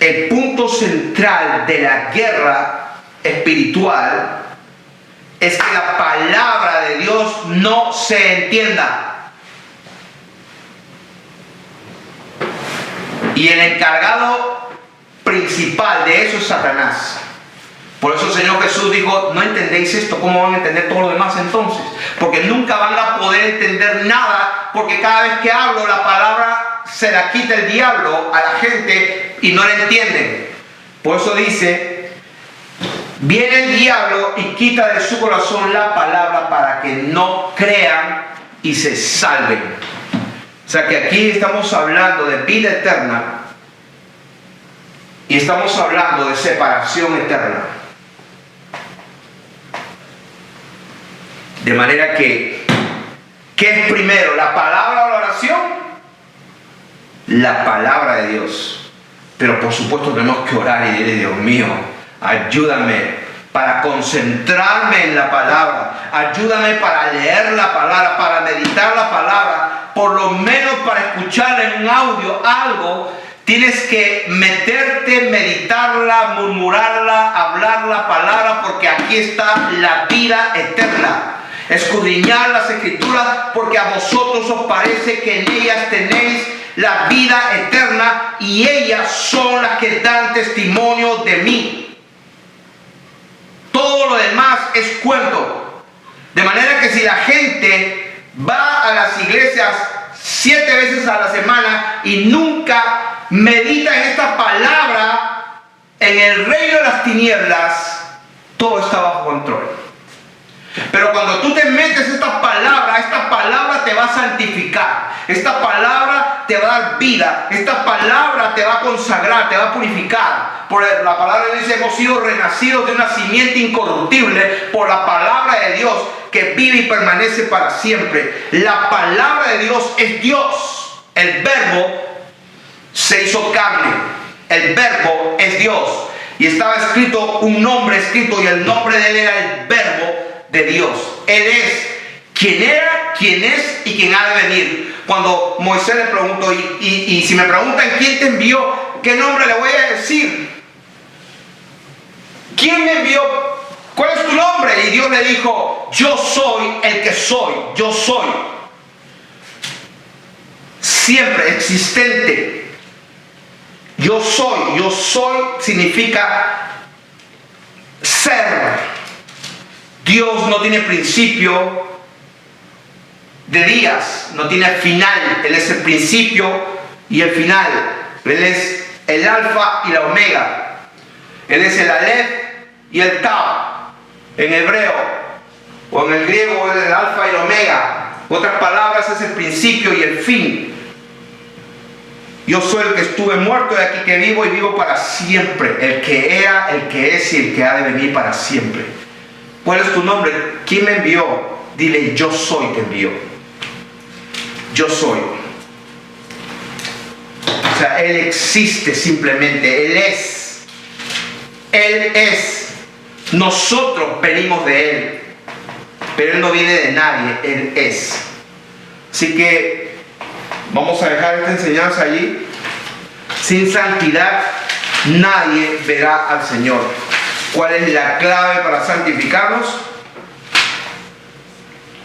el punto central de la guerra espiritual es que la palabra de Dios no se entienda. Y el encargado principal de eso es Satanás. Por eso el Señor Jesús dijo, no entendéis esto, ¿cómo van a entender todo lo demás entonces? Porque nunca van a poder entender nada, porque cada vez que hablo la palabra se la quita el diablo a la gente y no la entienden. Por eso dice, viene el diablo y quita de su corazón la palabra para que no crean y se salven. O sea que aquí estamos hablando de vida eterna y estamos hablando de separación eterna. De manera que, ¿qué es primero? ¿La palabra o la oración? La palabra de Dios. Pero por supuesto tenemos que orar y decirle, Dios mío, ayúdame para concentrarme en la palabra. Ayúdame para leer la palabra, para meditar la palabra. Por lo menos para escuchar en audio algo, tienes que meterte, meditarla, murmurarla, hablar la palabra, porque aquí está la vida eterna. Escudriñar las escrituras, porque a vosotros os parece que en ellas tenéis la vida eterna, y ellas son las que dan testimonio de mí. Todo lo demás es cuento. De manera que si la gente va a las iglesias 7 veces a la semana y nunca medita en esta palabra, en el reino de las tinieblas, todo está bajo control. Pero cuando tú te metes esta palabra te va a santificar, esta palabra te va a dar vida, esta palabra te va a consagrar, te va a purificar. Por la palabra de Dios hemos sido renacidos de una simiente incorruptible por la palabra de Dios que vive y permanece para siempre. La palabra de Dios es Dios. El verbo se hizo carne. El verbo es Dios. Y estaba escrito un nombre escrito, y el nombre de él era el verbo de Dios. Él es quien era, quien es y quien ha de venir. Cuando Moisés le preguntó, y si me preguntan quién te envió, ¿qué nombre le voy a decir? ¿Quién me envió? ¿Cuál es tu nombre? Y Dios le dijo, yo soy el que soy, yo soy. Siempre existente. Yo soy significa ser. Dios no tiene principio de días, no tiene final. Él es el principio y el final. Él es el alfa y la omega. Él es el alef y el tau. En hebreo o en el griego es el alfa y el omega. En otras palabras, es el principio y el fin. Yo soy el que estuve muerto, y aquí que vivo y vivo para siempre. El que era, el que es y el que ha de venir para siempre. ¿Cuál es tu nombre? ¿Quién me envió? Dile, yo soy, te envió. Yo soy. O sea, Él existe simplemente. Él es. Él es. Nosotros venimos de Él. Pero Él no viene de nadie. Él es. Así que vamos a dejar esta enseñanza allí. Sin santidad nadie verá al Señor. ¿Cuál es la clave para santificarnos?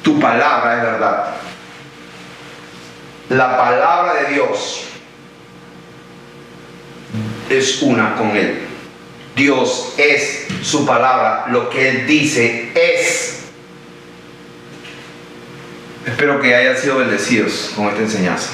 Tu palabra es verdad. La palabra de Dios es una con Él. Dios es su palabra. Lo que Él dice es. Espero que hayan sido bendecidos con esta enseñanza.